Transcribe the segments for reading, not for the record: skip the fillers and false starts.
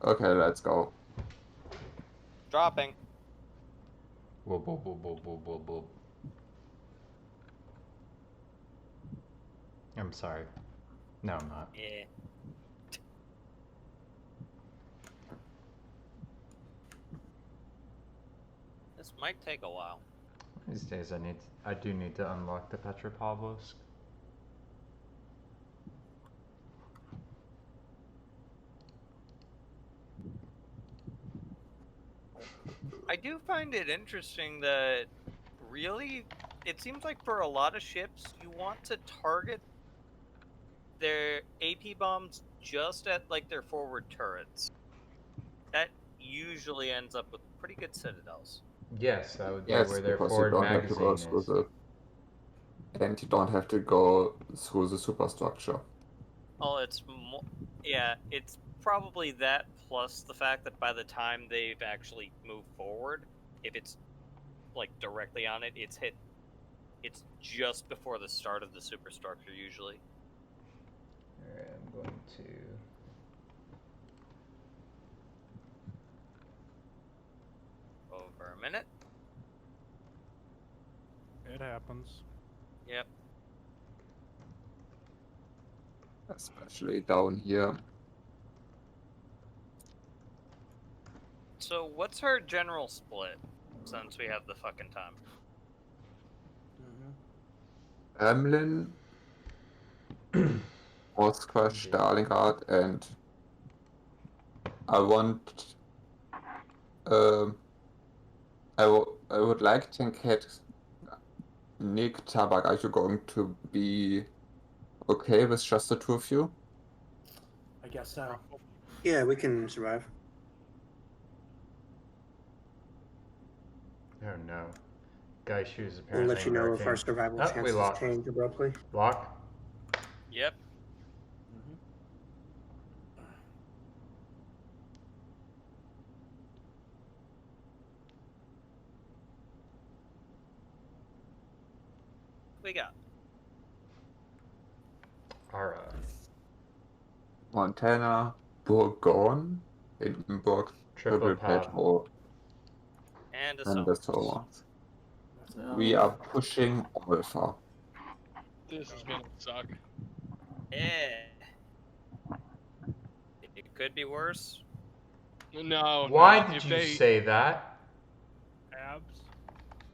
Okay, let's go. Dropping. Whoop, whoop, whoop, whoop, whoop, whoop, whoop. I'm sorry. No, I'm not. Yeah. This might take a while. These days I do need to unlock the Petropavlovsk. I do find it interesting that really, it seems like for a lot of ships, you want to target their AP bombs just at like their forward turrets. That usually ends up with pretty good citadels. Yes, that would be Yes, where their because you forward don't have to go magazine through is. the... And you don't have to go through the superstructure. Oh, it's yeah, it's probably that plus the fact that by the time they've actually moved forward, if it's like directly on it, it's just before the start of the superstructure usually. Alright, I'm going to... Over a minute. It happens. Yep. Especially down here. So what's her general split since we have the fucking time? Kremlin, Moskva, Stalingrad, and I want... I would like to get Nick, Tabak. Are you going to be okay with just the two of you? I guess so. Yeah, we can survive. Oh no. Guy shoes We'll apparently let you know if our working. survival Oh, we chances lost. change abruptly. Lock? Yep. We got Alright. Montana, Bourgogne, Hindenburg, Triple pad. Petro, and and the Sova. So, We are pushing Alpha. This is gonna suck. Yeah. It could be worse. No. Why no, did if you they, say that?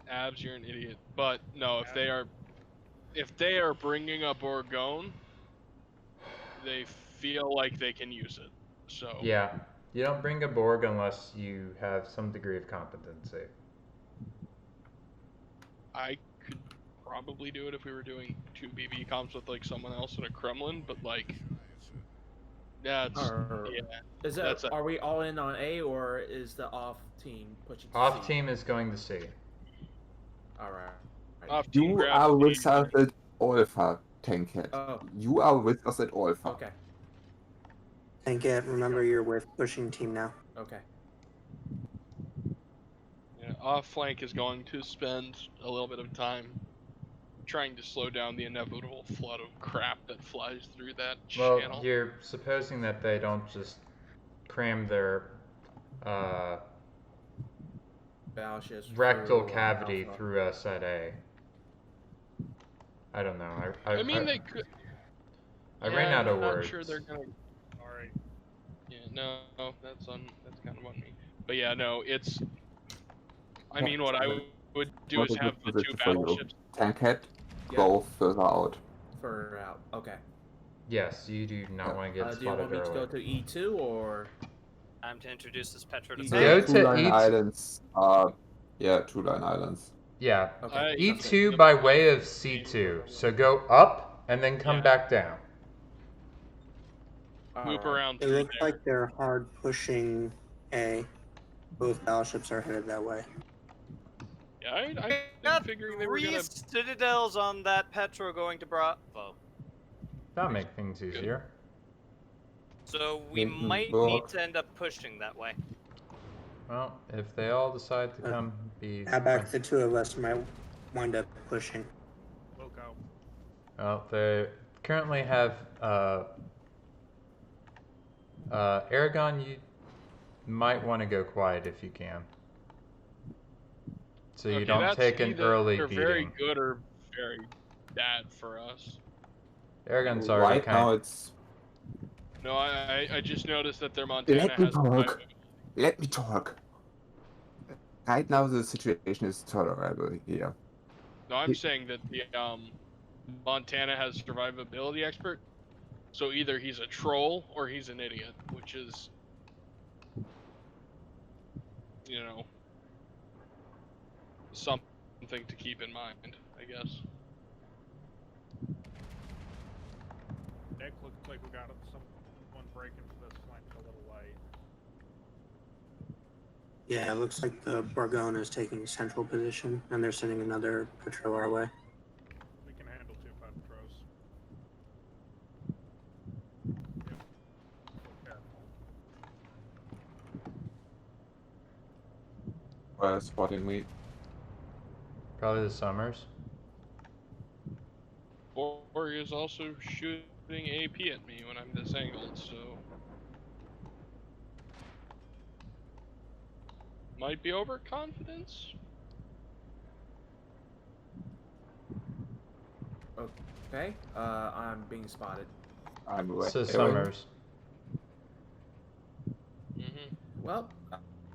Abs, you're an idiot. But no, if they are bringing up Oregon, they feel like they can use it. So Yeah. You don't bring a Borg unless you have some degree of competency. I could probably do it if we were doing 2 BB comps with like someone else in a Kremlin, but like that's Is that, are we all in on A, or is the off team pushing to Off C? team is going to C. Alright. Off team You grabs are with C. us at Alpha, Tankhead. Oh. You are with us at Alpha. Okay. Thank it. Remember, you're with pushing team now. Okay. Yeah, off flank is going to spend a little bit of time trying to slow down the inevitable flood of crap that flies through that Well, channel. you're supposing that they don't just cram their rectal cavity through us at A. I don't know. I mean, they could. I ran out of I'm words. not sure they're gonna. Alright. Yeah, no, that's kind of on me. But yeah, no, it's. I mean, what I would do is have the 2 battleships. Tankhead, go further out. Further out. Okay. Yes, you do not want to get do you want spotted me to early. go to E2 or? Time to introduce this Petro to Go to Two-line E2. islands. Yeah, 2-line islands. Yeah. Okay. E2 by way of C2. So go up and then come back down. Loop around It through looks there. like they're hard pushing A. Both battleships are headed that way. Yeah, I got figuring they were 3 gonna. citadels on that Petro going to Bravo. That'll make things easier. So we might need to end up pushing that way. Well, if they all decide to come be... How back the 2 of us might wind up pushing. We'll go. Well, they currently have... Aragon, might want to go quiet if you can. So you Okay, don't that's take an either early very beating. good or very bad for us. Aragon's already Right now kind it's... No, I just noticed that their Montana Let me has talk. Let me talk. Right now the situation is tolerable here. No, I'm saying that the Montana has survivability expert. So either he's a troll or he's an idiot, which is, you know, something to keep in mind, I guess. Nick, looks like we got someone breaking into this flank a little light. Yeah, it looks like the Bourgogne is taking central position, and they're sending another patrol our way. We can handle 2 Petros. Yep. Careful. Spotting me. Probably the Summers. Or is also shooting AP at me when I'm disangled, so might be overconfidence. Okay. I'm being spotted. I'm So away. Summers. Well,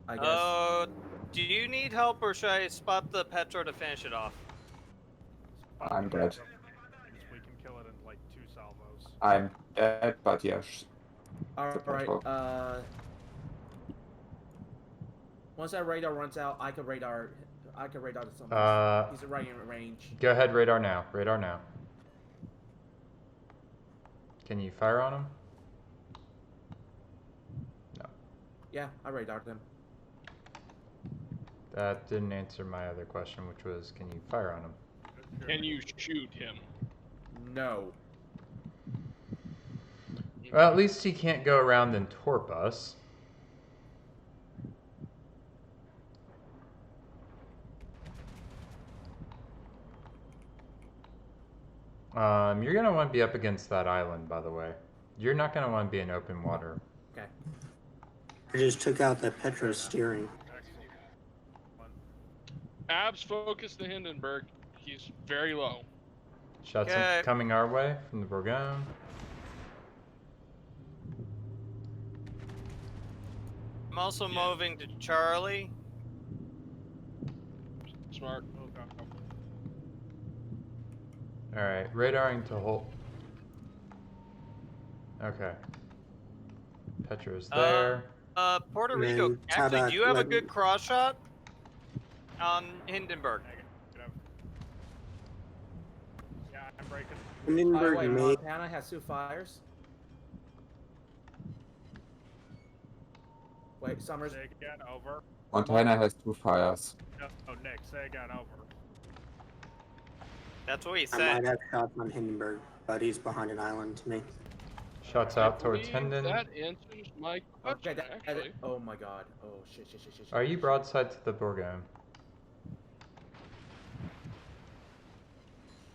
I guess. Do you need help, or should I spot the Petro to finish it off? I'm dead. We can kill it in like 2 salvos. I'm dead, but yes. All the right. Petro. Once that radar runs out, I can radar the Summers. He's right in range. Go ahead, radar now. Radar now. Can you fire on him? No. Yeah, I radared him. That didn't answer my other question, which was, can you fire on him? Can you shoot him? No. Well, at least he can't go around and torp us. You're gonna want to be up against that island, by the way. You're not gonna want to be in open water. Okay. I just took out the Petro steering. Abs focus the Hindenburg. He's very low. Shots Okay. coming our way from the Bourgogne. I'm also moving to Charlie. Smart. Alright, radaring to hold. Okay. Petro's there. Puerto And Rico. then Actually, do you have a Tabak good cross shot on Hindenburg? Yeah, I'm breaking. By the Hindenburg way, may Montana has 2 fires. Wait, Summers. Say again, over. Montana has 2 fires. No, Nick, say again, over. That's what he I said. might have shots on Hindenburg, but he's behind an island to me. Shots out towards I believe Hendon. That answers my question, Okay, actually. oh my god. Oh, shit. Are you broadside to the Bourgogne?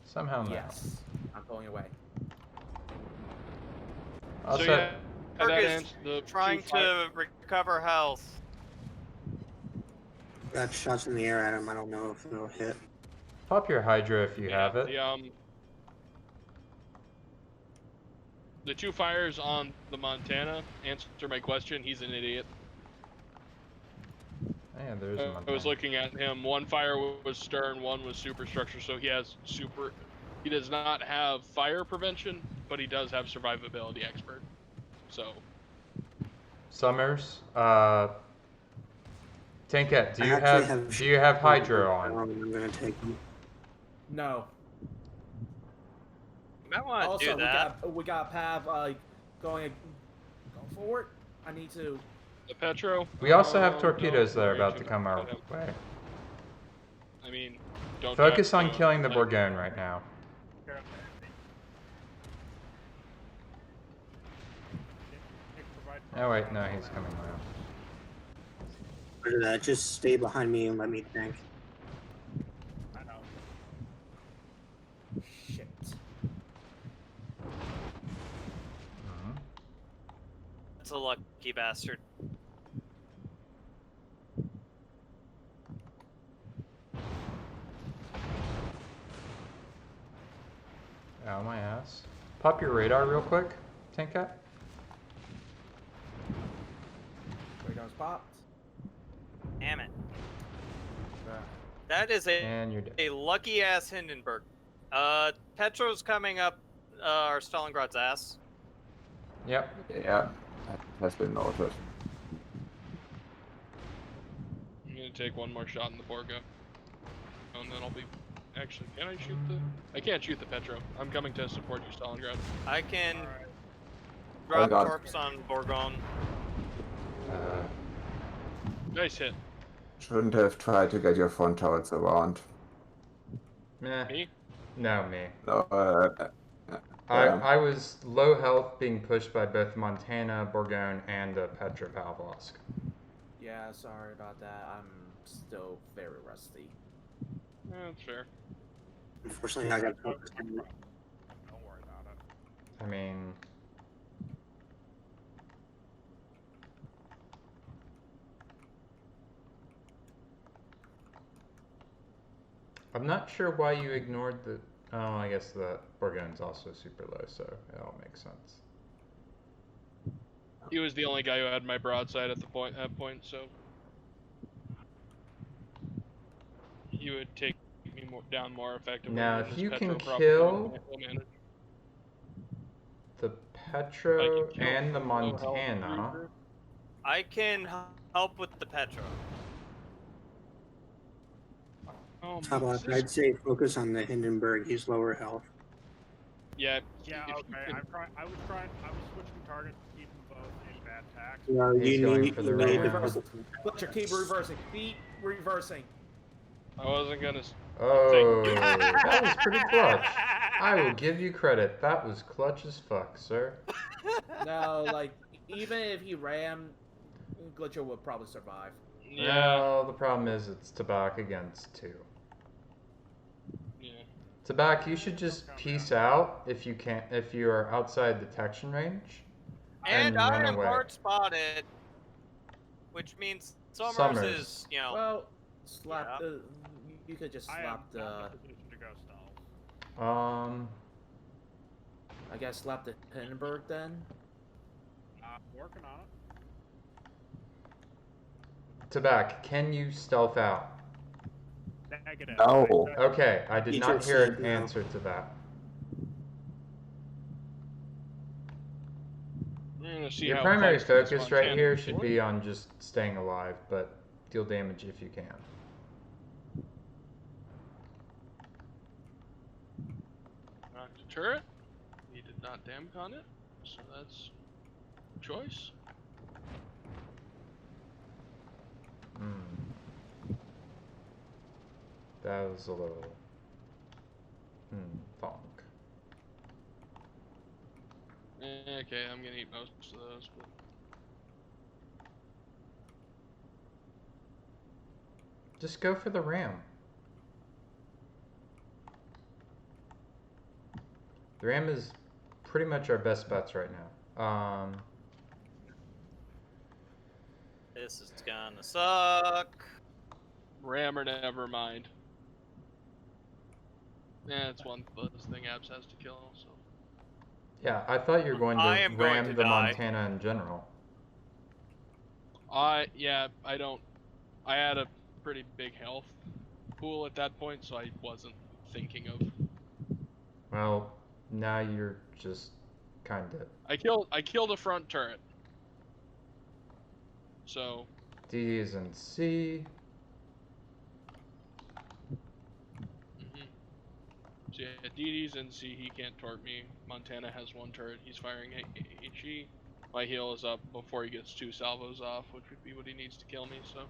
Somehow no. Yes. I'm pulling away. Also, So yeah, Merc that is ends the trying to recover health. Got shots in the air at him. I don't know if it'll hit. pop your Hydra if you have it. The 2 fires on the Montana answer my question. He's an idiot. Yeah, there's a I was Montana. looking at him. 1 fire was stern, 1 was superstructure. So he has He does not have fire prevention, but he does have survivability expert. So. Summers, Tankette, do you have Hydra on? I'm gonna take him. No. You might want to Also, do that. we got Pav going forward. I need to. The Petro. We also have torpedoes no, that are we're about to actually come not our gonna- way. I mean, don't Focus have on to, killing the like- Bourgogne right now. Oh wait, no, he's coming around. Roger that. Just stay behind me and let me tank. I know. Shit. That's a lucky bastard. Ow, my ass. Pop your radar real quick, Tank Cat. Radar's popped. Damn it. Right. That is And you're dead. a lucky ass Hindenburg. Petro's coming up our Stalingrad's ass. Yep. Yeah, that has been noted. I'm gonna take one more shot in the Borgo. And then I'll be... Actually, can I shoot the... I can't shoot the Petro. I'm coming to support you, Stalingrad. I can Oh, drop God. torps on Bourgogne. Nice hit. Shouldn't have tried to get your front turrets around. Meh. Me? No, me. No, I was low health being pushed by both Montana, Bourgogne, and Petropavlovsk. Yeah, sorry about that. I'm still very rusty. Yeah, that's fair. Unfortunately, I got focused on Don't worry about it. I mean... I'm not sure why you ignored the... Oh, I guess the Bourgogne's also super low, so it all makes sense. He was the only guy who had my broadside at that point, so he would take me down more effectively. Now, than if his you Petro can probably kill will manage. the I Petro can kill and the low health Montana... Reaper. I can help with the Petro. Top is left, this- I'd say focus on the Hindenburg. He's lower health. Yeah. Yeah, if you okay. could- I was switching targets, keeping both in bad tax. Yeah, He's going for the you need to ram. focus on that. Fletcher, keep reversing. Keep reversing. I wasn't gonna. Oh, that was pretty clutch. I will give you credit. That was clutch as fuck, sir. No, like, even if he rammed, Glitcher would probably survive. Yeah. Well, the problem is it's Tabak against 2. Yeah. Tabak, you should just peace out if you can't, if you are outside detection range. And I run am away. hard spotted, which means Summers Summers. is, you know, Well, slap Yeah. the. You could just I am slap not in the. a position to go stealth. I guess slap the Hindenburg then. Working on it. Tabak, can you stealth out? Negative. No. Okay, I did He not just hear said an no. answer to that. We're gonna see Your how primary feisty this focus right Montana here is. should be on just staying alive, but deal damage if you can. Knocked a turret. He did not damage on it, so that's a choice. That was a little... Funk. Okay, I'm gonna eat most of those, but Just go for the ram. The ram is pretty much our best bets right now. this is gonna suck. ram or never mind. Yeah, it's one less thing Abs has to kill, so. Yeah, I thought you were going to I am going ram to the die. Montana in general. Yeah, I had a pretty big health pool at that point, so I wasn't thinking of. Well, now you're just kinda... I killed a front turret. So. D is in C. So yeah, DD's in C, he can't tort me. Montana has 1 turret, he's firing HE. My heal is up before he gets 2 salvos off, which would be what he needs to kill me, so.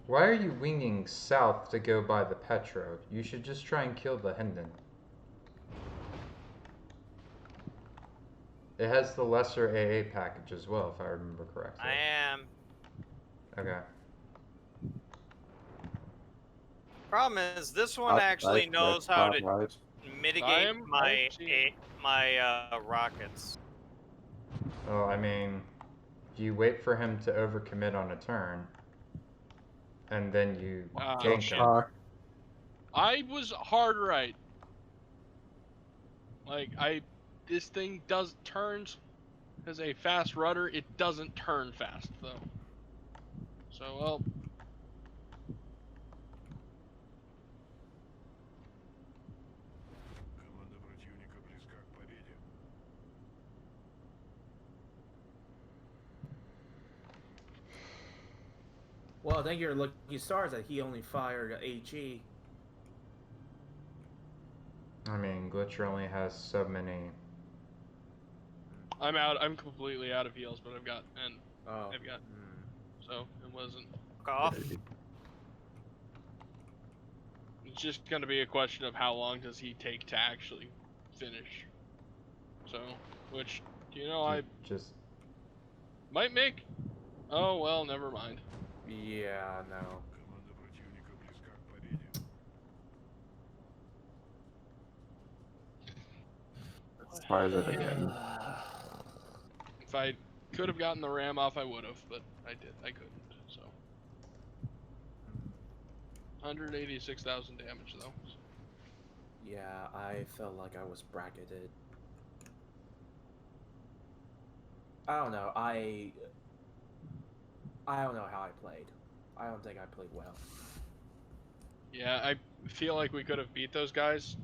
Why are you winging south to go by the Petro? You should just try and kill the Hinden. It has the lesser AA package as well, if I remember correctly. I am. Okay. Problem is, this one actually knows how to Right. mitigate I'm my seeing- rockets. Well, I mean, you wait for him to overcommit on a turn. and then you Oh, gank shit. him. I was hard right. Like, this thing turns as a fast rudder. It doesn't turn fast, though. So, well. Well, I think your lucky stars that he only fired a HE. I mean, Glitcher only has so many. I'm out. I'm completely out of heals, but I've got. Oh. I've got. So, it wasn't. Fuck off. It's just going to be a question of how long does he take to actually finish. So, which, I just might make. Oh, well, never mind. Yeah, no. Let's try that again. If I could have gotten the ram off, I would have, but I couldn't, so. 186,000 damage, though. Yeah, I felt like I was bracketed. I don't know. I don't know how I played. I don't think I played well. Yeah, I feel like we could have beat those guys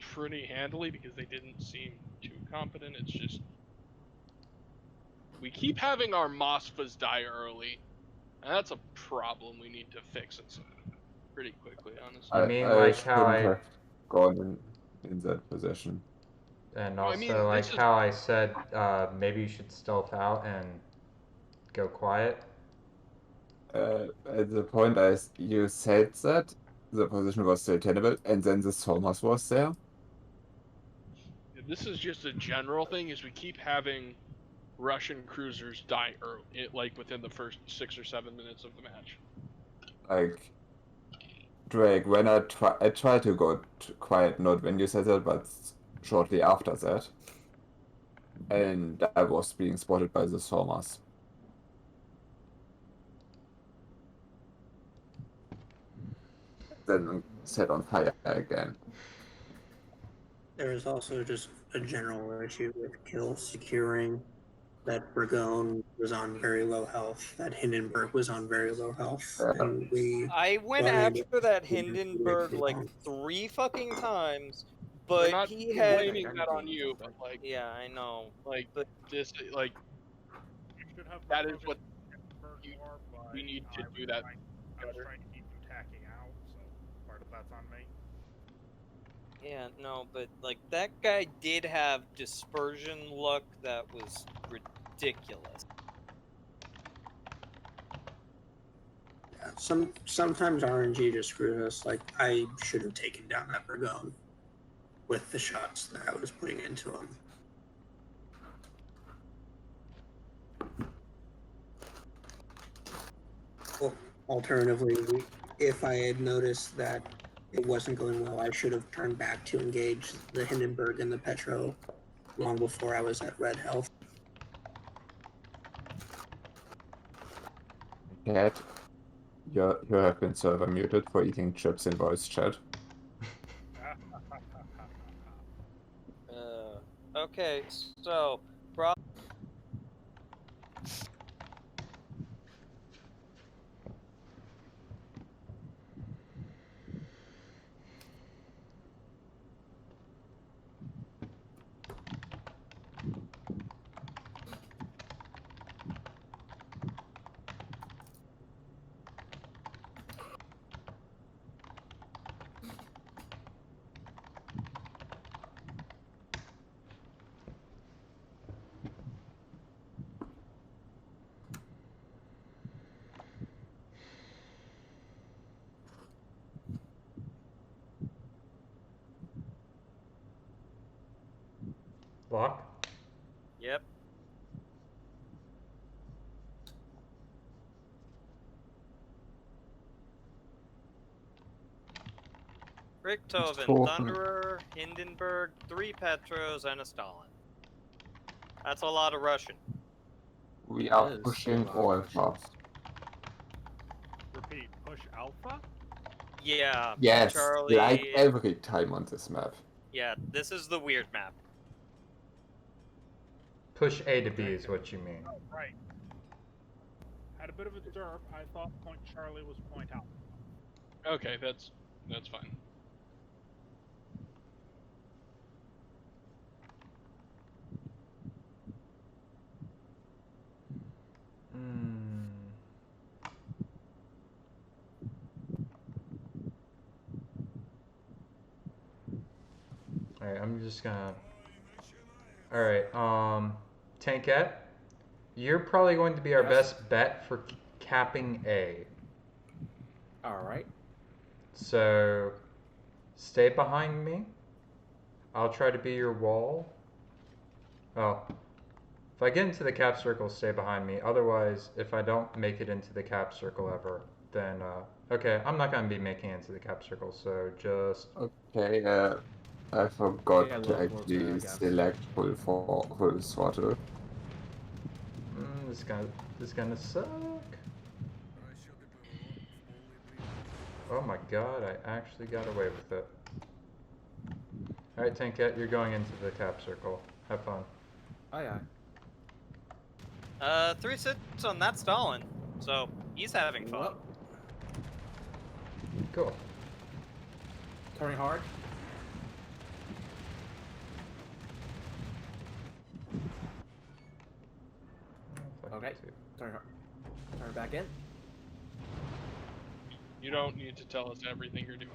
pretty handily because they didn't seem too competent. It's just we keep having our Mosfas die early, and that's a problem we need to fix it pretty quickly, honestly. You mean I like how shouldn't I have gone in that position. and Well, also I mean, like this is- how I said maybe you should stealth out and go quiet. At the point you said that, the position was still tenable, and then the Thomas was there. This is just a general thing, is we keep having Russian cruisers die early, like within the first 6 or 7 minutes of the match. Like, Drake, when I tried to go quiet, not when you said that, but shortly after that. And I was being spotted by the Thomas. Then set on fire again. There is also just a general issue with kill securing. That Burgone was on very low health, that Hindenburg was on very low health, and we I went wanted after that to Hindenburg like long. 3 fucking times, We're but not he had. blaming that on you, but like, Yeah, I know. like But this, like You should have that more is what focus on Hindenburg you- more, but we need to I was do that I was trying to keep them tacking out, so part of that's on me. yeah, no, but like that guy did have dispersion luck that was ridiculous. Yeah, sometimes RNG just screws us. Like I should have taken down that Burgone with the shots that I was putting into him. Well, alternatively, if I had noticed that it wasn't going well, I should have turned back to engage the Hindenburg and the Petro long before I was at red health. Cat, you have been server muted for eating chips in voice chat. Okay, so Lock? yep. Richthofen, Richthofen. Thunderer, Hindenburg, 3 Petros, and a Stalin. That's a lot of Russian. We That are is pushing a lot of all Russian. fast. Repeat, push Alpha? Yeah. Yes, Charlie. like every time on this map. Yeah, this is the weird map. Push A to B is what you mean. Oh, right. Had a bit of a derp. I thought Point Charlie was Point Alpha. Okay, that's fine. Alright, I'm just gonna... Alright, Tankette, you're probably going to be our Yes? best bet for capping A. Alright. So, stay behind me. I'll try to be your wall. Oh, if I get into the cap circle, stay behind me. Otherwise, if I don't make it into the cap circle ever, then, okay, I'm not going to be making it into the cap circle, so just... Okay, I forgot Yeah, to look, actually I guess. select full throttle. This is gonna suck. Oh my god, I actually got away with it. Alright, Tankette, you're going into the cap circle. Have fun. Aye, aye. 3 sits on that Stalin, so he's having fun. Well, Cool. turning hard. Okay. Turn hard. Turn it back in. You don't need to tell us everything you're doing.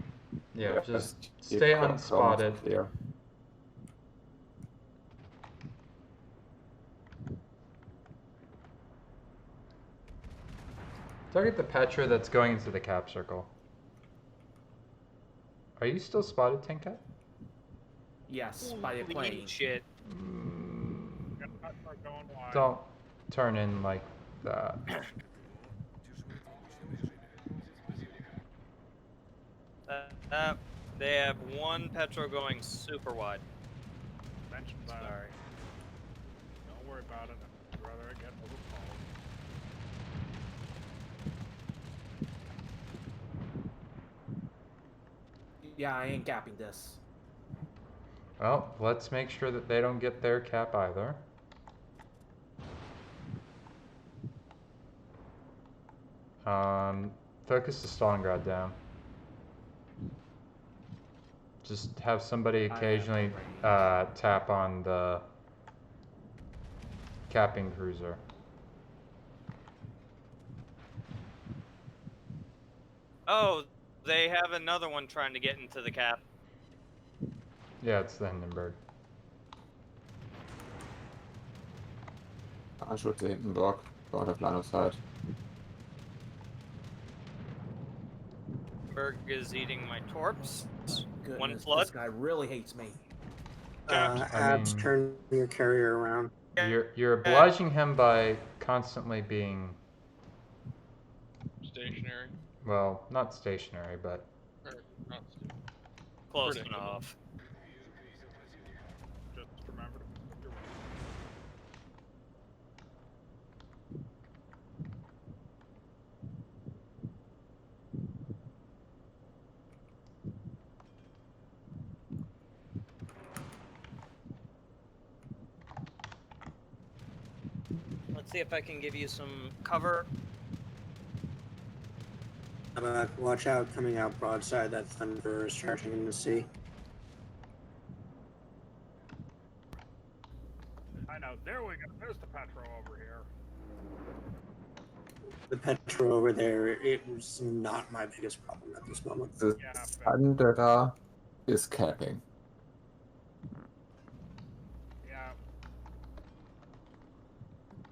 Yeah, just keep stay comms unspotted. clear. Target the Petra that's going into the cap circle. Are you still spotted, Tankette? Yes, by the Holy plane. shit. Got the Petra going wide. Don't turn in like that. They have one Petro going super wide. Mentioned that. Sorry. Don't worry about it. I'd rather it get overcalled. Yeah, I ain't capping this. Well, let's make sure that they don't get their cap either. Focus the Stalingrad down. Just have somebody occasionally tap on the capping cruiser. Oh, they have another one trying to get into the cap. Yeah, it's the Hindenburg. Anschüsse hinten Block, dort auf Line of Sight. Berg is eating my torps. Goodness, One flood. this guy really hates me. Abs, mean- turn your carrier around. You're obliging him by constantly being, Stationary. well, not stationary, but Or not Close predictable. enough. Just remember to put your Let's see if I can give you some cover. Watch out, coming out broadside, that thunder is charging in the sea. I know. There we go. There's the Petro over here. The Petro over there, it was not my biggest problem at this moment. The Yeah, but- Thunderer is capping. Yeah.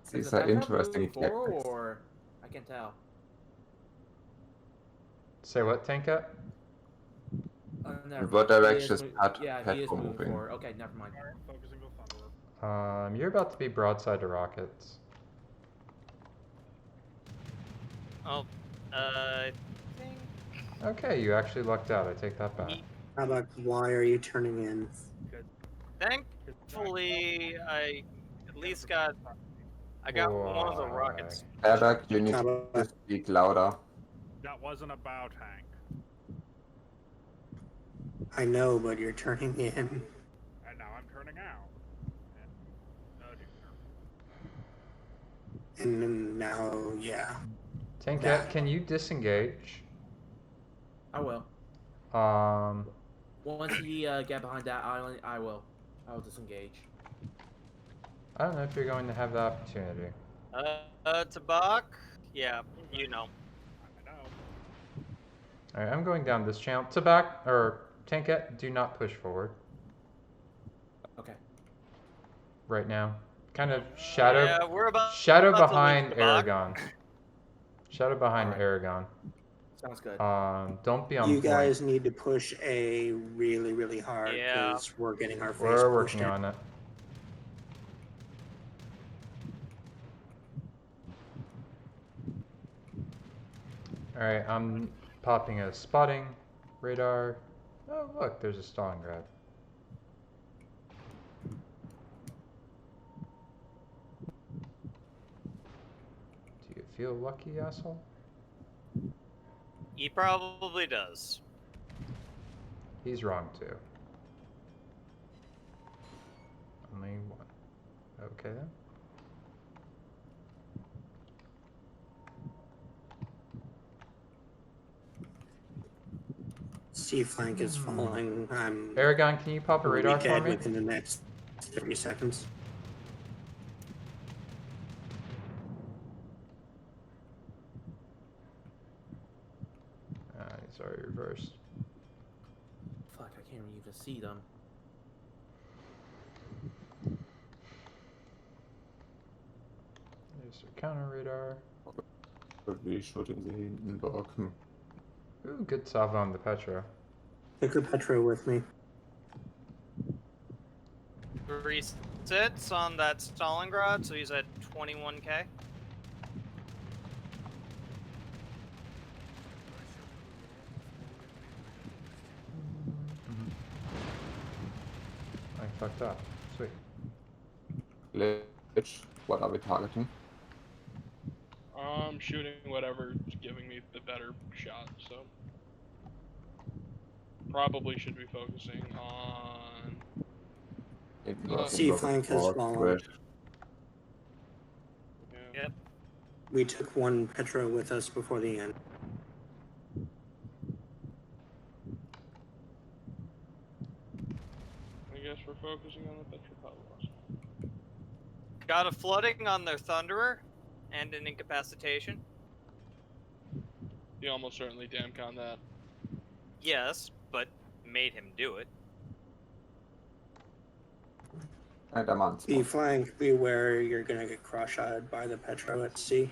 Is These the are Petra interesting moving forward, tactics. or I can't tell. say what, Tankette? Never In what mind. He direction is yeah, he is Petro moving moving? forward. Okay, never mind. Alright, focusing the Thunderer. You're about to be broadside to rockets. Oh, I think Okay, you actually lucked out. I take that back. How about why are you turning in? thankfully I at least got one of the rockets. Airback, you need How to about speak louder. That wasn't about Hank. I know, but you're turning in. And now I'm turning out. And, oh dear. And then now, yeah. Tankette, That. can you disengage? I will. Once he get behind that island, I will disengage. I don't know if you're going to have the opportunity. Tabak? Yeah, you know. I know. Alright, I'm going down this channel. Tankette, do not push forward Okay. right now. Kind of Yeah, we're about shadow to lose behind Tabak. Aragon. Shadow behind Alright. Aragon. Sounds good. Don't be on You point. guys need to push A really, really hard Yeah. because we're getting our face We're pushed working in. on it. Alright, I'm popping a spotting radar. Oh, look, there's a Stalingrad. Do you feel lucky, asshole? He probably does. He's wrong, too. Only one. Okay, then. C flank is falling. I'm Aragon, can you pop a gonna radar be for dead me? within the next 30 seconds. He's already reversed. Fuck, I can't even see them. There's a counter radar. Probably shooting the Hindenburg. Ooh, good salvo on the Petra. Take a Petra with me. 3 sits on that Stalingrad, so he's at 21k. I fucked up. Sweet. Lich, what are we targeting? I'm shooting whatever's giving me the better shot, so. Probably should be focusing on. C flank has fallen. Yeah. Yep. We took one Petra with us before the end. I guess we're focusing on the Petropavlos. Got a flooding on their Thunderer and an incapacitation. He almost certainly damcon that. Yes, but made him do it. And I'm on B spot. flank, beware you're gonna get cross-shotted by the Petra at C.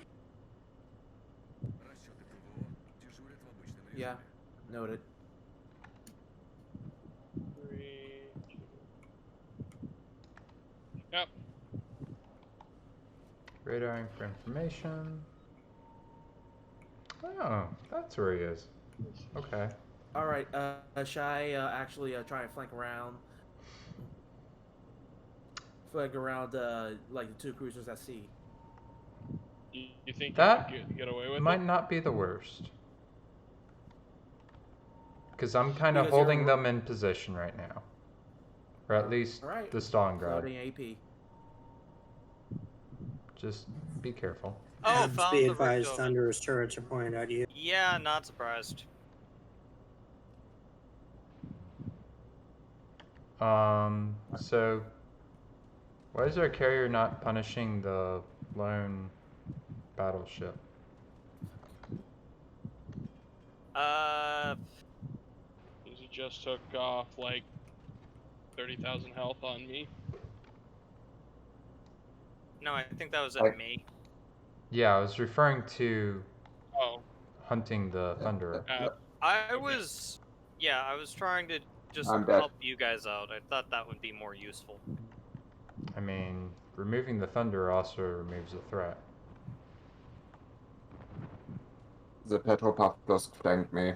Yeah, noted. 3, 2. Yep. Radaring for information. Oh, that's where he is. Okay. Alright, should I actually try and flank around? Flank around, like the 2 cruisers at sea. You think That you could get away with might it? not be the worst. Because I'm kind of Because you're holding them in position right now. Or at least Alright. the Stalingrad. Floating AP. Just be careful. Oh, Abs, found be the advised, Richthofen. Thunder's turrets are pointed at you. Yeah, not surprised. So why is our carrier not punishing the lone battleship? Uh, Because he just took off like 30,000 health on me. no, I think that was at Like- me. Yeah, I was referring to Oh, hunting the Thunderer. I was trying to just I'm dead. help you guys out. I thought that would be more useful. I mean, removing the Thunderer also removes the threat. The Petropavlos flanked me.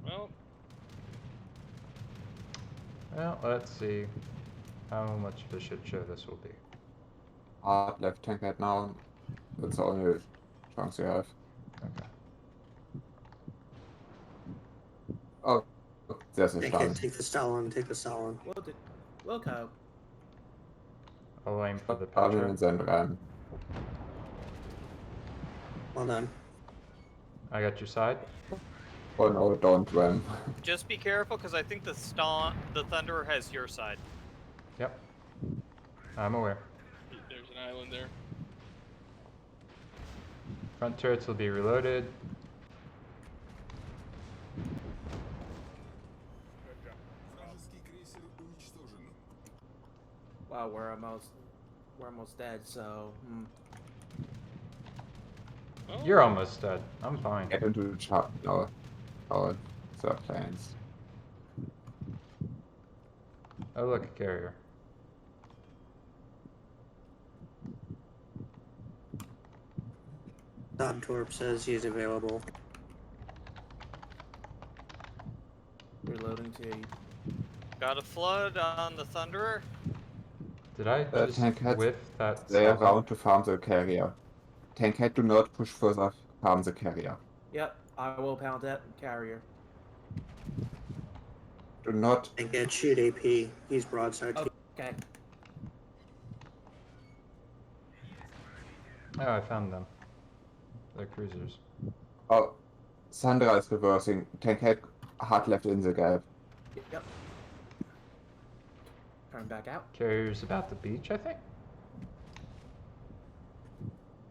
well, Well, let's see how much of a shit show this will be. hard left tank right now. That's the only chance you have. Okay. Oh, there's a Take Stalin. it. Take the Stalin. Take the Stalin. We'll cope. I'll aim for the Stalin Petra. and then ram. Well done. I got your side. Oh no, don't ram. Just be careful, because I think the Thunderer has your side. Yep. I'm aware. There's an island there. Front turrets will be reloaded. Good job. Wow, we're almost dead. So. Oh, You're almost dead. I'm fine. Get into the chart. No. Oh, the planes. Oh, look, a carrier. Torp says he's available. Reloading to. Got a flood on the Thunderer. Did I just tank heads, whiff that? They are salvo? around to farm the carrier. Tank head, do not push further, farm the carrier. Yep, I will pound that carrier. Do not. And get shoot AP. He's broadside. Okay. Oh, I found them. They're cruisers. Oh, Sandra is reversing. Tank head, hard left in the gap. Yep. Turn back out. Carrier's about the beach, I think.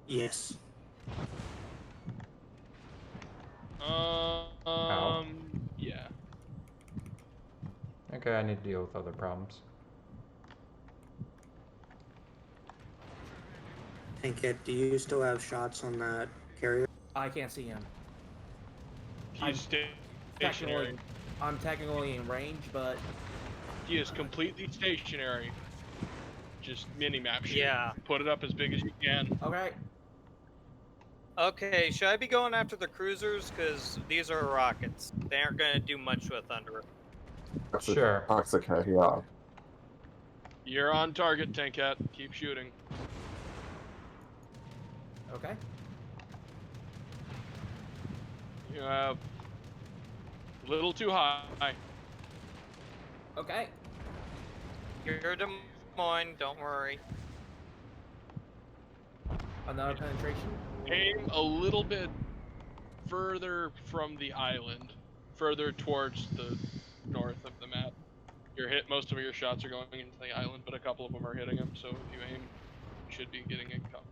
Yes. Yeah. Okay, I need to deal with other problems. Tankhead, do you still have shots on that carrier? I can't see him. He's stationary. I'm technically in range, but He is completely stationary. Just mini-map shoot. Yeah. Put it up as big as you can. okay. Okay, should I be going after the cruisers? Because these are rockets. They aren't going to do much with Thunderer. Sure. Park the carrier up. You're on target, Tank Cat. Keep shooting. Okay. You have a little too high. Okay. You're Des Moines, don't worry. Another penetration. Aim a little bit further from the island, further towards the north of the map. Most of your shots are going into the island, but a couple of them are hitting him. So if you aim, you should be getting a couple.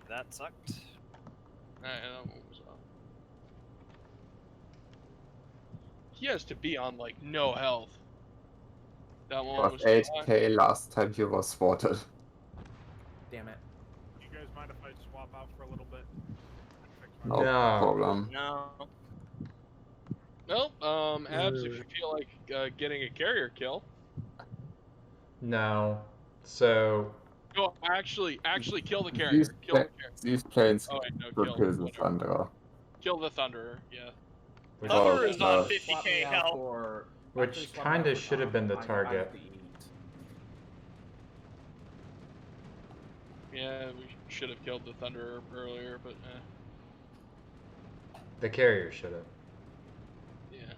That sucked. That one was off. He has to be on like no health. That one was Was 8k last time he was spotted. Damn it. You guys mind if I swap out for a little bit? Fix No my- No. problem. No. Well, Abs, if you feel like getting a carrier kill. No. So, No, actually kill the These, carrier. Kill the carrier. these planes Oh, wait, no, will kill the whatever. Thunderer. Kill the Thunderer, yeah. which, Thunderer is on uh, 50k health. which kind of should have been the target. Yeah, we should have killed the Thunderer earlier, but The carrier should have. yeah.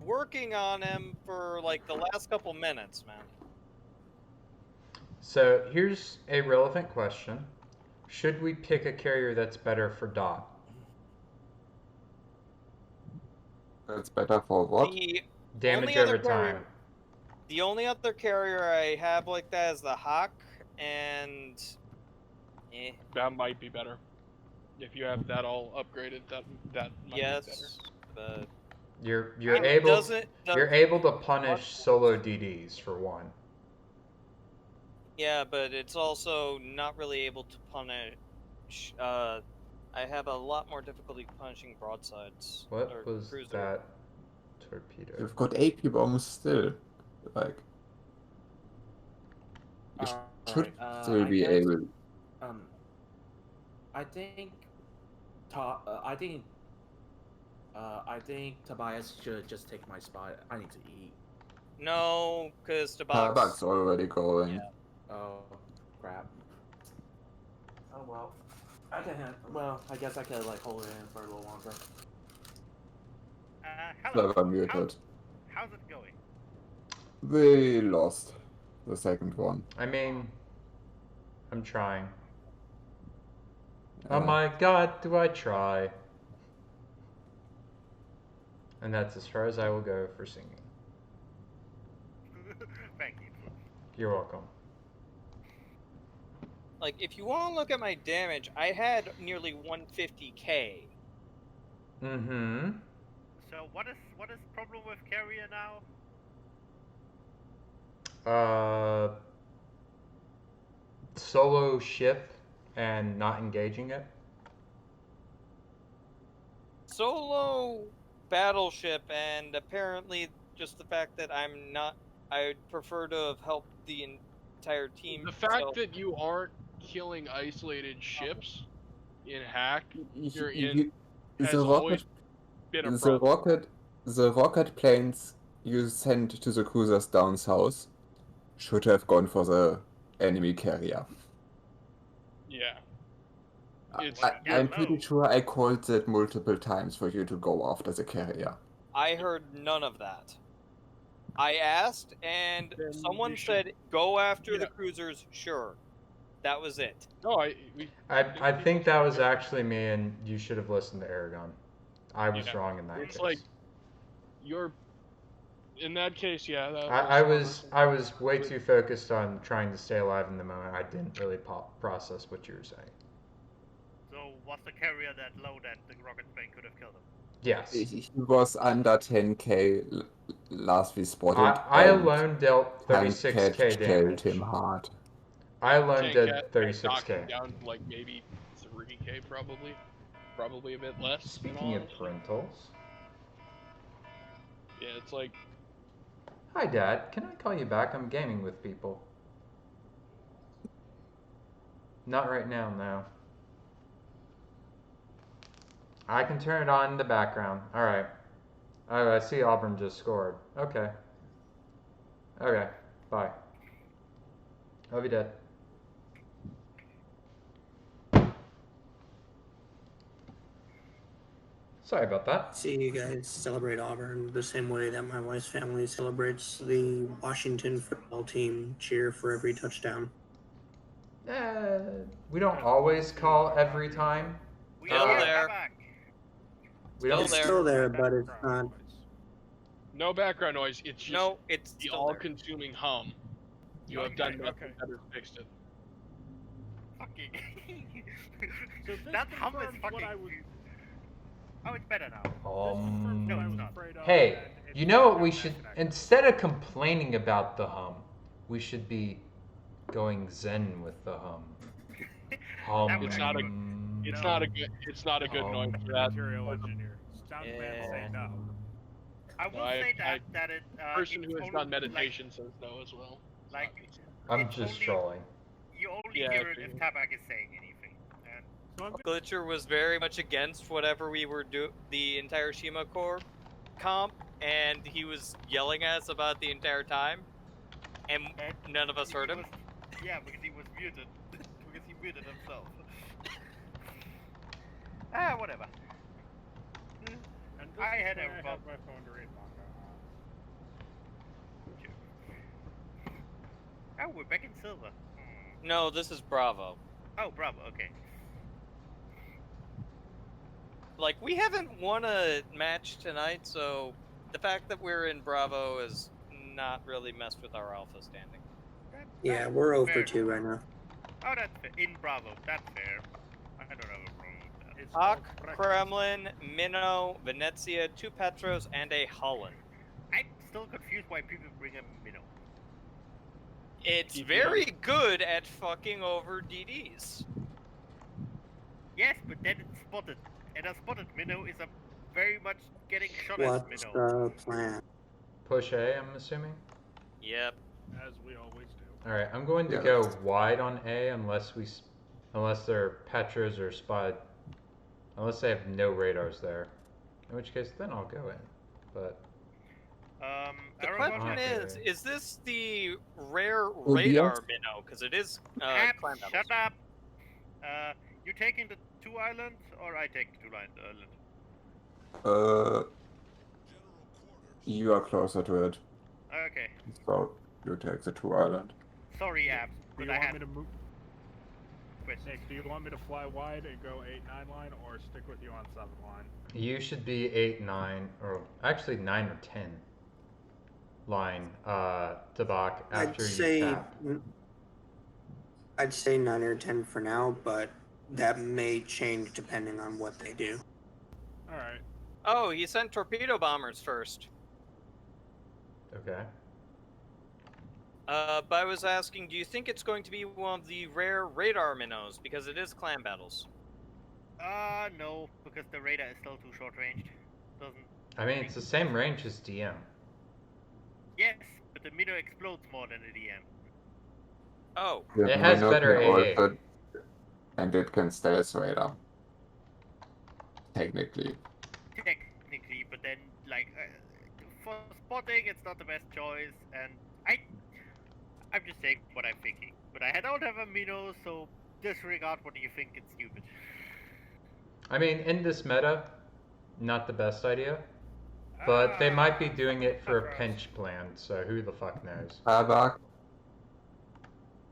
Working on him for like the last couple minutes, man. So here's a relevant question. Should we pick a carrier that's better for dot? It's better for what? The Damage only other over time. carrier- The only other carrier I have like that is the Hawk, and That might be better. If you have that all upgraded, that might be better. yes, but You're it able doesn't. you're able to punish solo DDs for one. Yeah, but it's also not really able to punish. I have a lot more difficulty punishing broadsides. What or was cruiser. that torpedo? You've got AP bombs still. Like, you should still be able. I think I think Tobias should just take my spot. I need to eat. No, because the Tabak's already going. Yeah. Oh, crap. Oh well. I can have. Well, I guess I could like hold it in for a little longer. Hello. Server muted. How's it going? We lost the second one. I mean, I'm trying. Yeah. Oh my god, do I try? And that's as far as I will go for singing. Thank you. You're welcome. Like, if you want to look at my damage, I had nearly 150k. Mm-hmm. So what is problem with carrier now? Solo ship and not engaging it. Solo battleship, and apparently just the fact that I'm not. I would prefer to have helped the entire team. The fact so- that you aren't killing isolated ships in hack you're You- in has the always rocket, been a the problem. rocket planes you sent to the cruisers down south should have gone for the enemy carrier. Yeah. It's I'm pretty sure I called that multiple times for you to go after the carrier. I heard none of that. I asked, and Then someone you should- said, "Go after the Yeah. cruisers." Sure, that was it. no, I think that was actually me, and you should have listened to Aragon. I was Yeah. wrong in that It's case. like you're in that case, yeah. That I was way too focused on trying to stay alive in the moment. I didn't really process what you were saying. So was the carrier that low that the rocket plane could have killed him? Yes. He was under 10k last we spotted. I and alone dealt Tank 36k Cat killed damage. him hard. I alone Tank did Cat 36k. knocking down to like maybe 3k probably a bit less. Speaking of honestly. parentals, Yeah, it's like hi Dad, can I call you back? I'm gaming with people. Not right now, no. I can turn it on in the background. Alright. Oh, I see Auburn just scored. Okay. Okay, bye. Love you, Dad. Sorry about that. See you guys celebrate Auburn the same way that my wife's family celebrates the Washington football team cheer for every touchdown. We don't always call every time. We Still are there. back. We Still don't. It's there. still there, but it's not. no background noise. It's just No, it's the still there. all-consuming hum. You have done Okay, nothing okay. better fixed it. Fucking. So this that hum is confirms fucking. what I was. Oh, it's better now. This confirms what I was afraid of, Hey, and it's you know what we not should, connected. instead of complaining about the hum, we should be going zen with the hum. Hum. It's not a- It's not a good noise for that. Material engineer. Stuntman say no. I will I- say that it. The person it's who has only, done meditation says no as well. Like, I'm it's just only- trolling. you only Yeah, hear it true. if Tabak is saying anything. And So I'm Glitcher was very much against whatever we were the entire Shima Corps comp, and he was yelling at us about the entire time, and none of us heard him. Yeah, because he was muted. Because he muted himself. Whatever. and this I is had when a I bug. had my phone to read manga on. Oh, we're back in silver. Hmm. No, this is Bravo. Oh, bravo. Okay. Like, we haven't won a match tonight, so the fact that we're in Bravo is not really messed with our alpha standing. Yeah, we're over fair. 2 right now. Oh, that's fair. In bravo. That's fair. I don't have a problem with that. It's Hawk, called breakfast. Kremlin, Minnow, Venezia, 2 Petros, and a Holland. I'm still confused why people bring a minnow. It's DD. very good at fucking over DDs. Yes, but then it's spotted. And a spotted minnow is a very much getting shot What's as minnow. the plan? Push A, I'm assuming. Yep. As we always do. All right, I'm going to Yeah. go wide on A unless they're Petras or spotted, unless they have no radars there. In which case, then I'll go in. But The Aragorn, question Okay. is this the rare Oh, radar minnow? Because it is Abs, clan shut battles. up. You taking the 2 islands, or I take the 2 island? You are closer to it, Okay. so you take the 2 island. Sorry, Abs, Do but you I want had me to move? questions. Nick, do you want me to fly wide and go 8-9 line, or stick with you on 7 line? You should be 8, 9, or actually 9 or 10 line, Tabak, after you tap. I'd say 9 or 10 for now, but that may change depending on what they do. All right. Oh, he sent torpedo bombers first. Okay. But I was asking, do you think it's going to be one of the rare radar minnows? Because it is clan battles. No, because the radar is still too short ranged. Doesn't. I mean, it's the same range as DM. Yes, but the minnow explodes more than the DM. Oh. It has better AA. Also, and it can stay as radar. Technically. Technically, but then, like, for spotting, it's not the best choice, and I'm just saying what I'm thinking. But I don't have a minnow, so disregard what you think, it's stupid. I mean, in this meta, not the best idea. But they might be doing it for a pinch plan, so who the fuck knows? Tabak,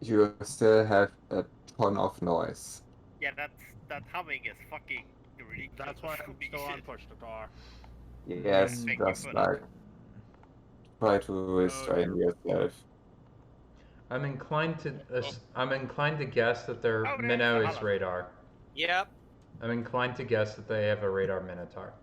you still have a ton of noise. Yeah, that humming is fucking ridiculous. That's why I'm still on push to talk. Yes, Thank you just for like try to restrain yourself. I'm inclined to guess that their Oh, there's minnow the is Hala. radar. Yep. I'm inclined to guess that they have a radar minotaur.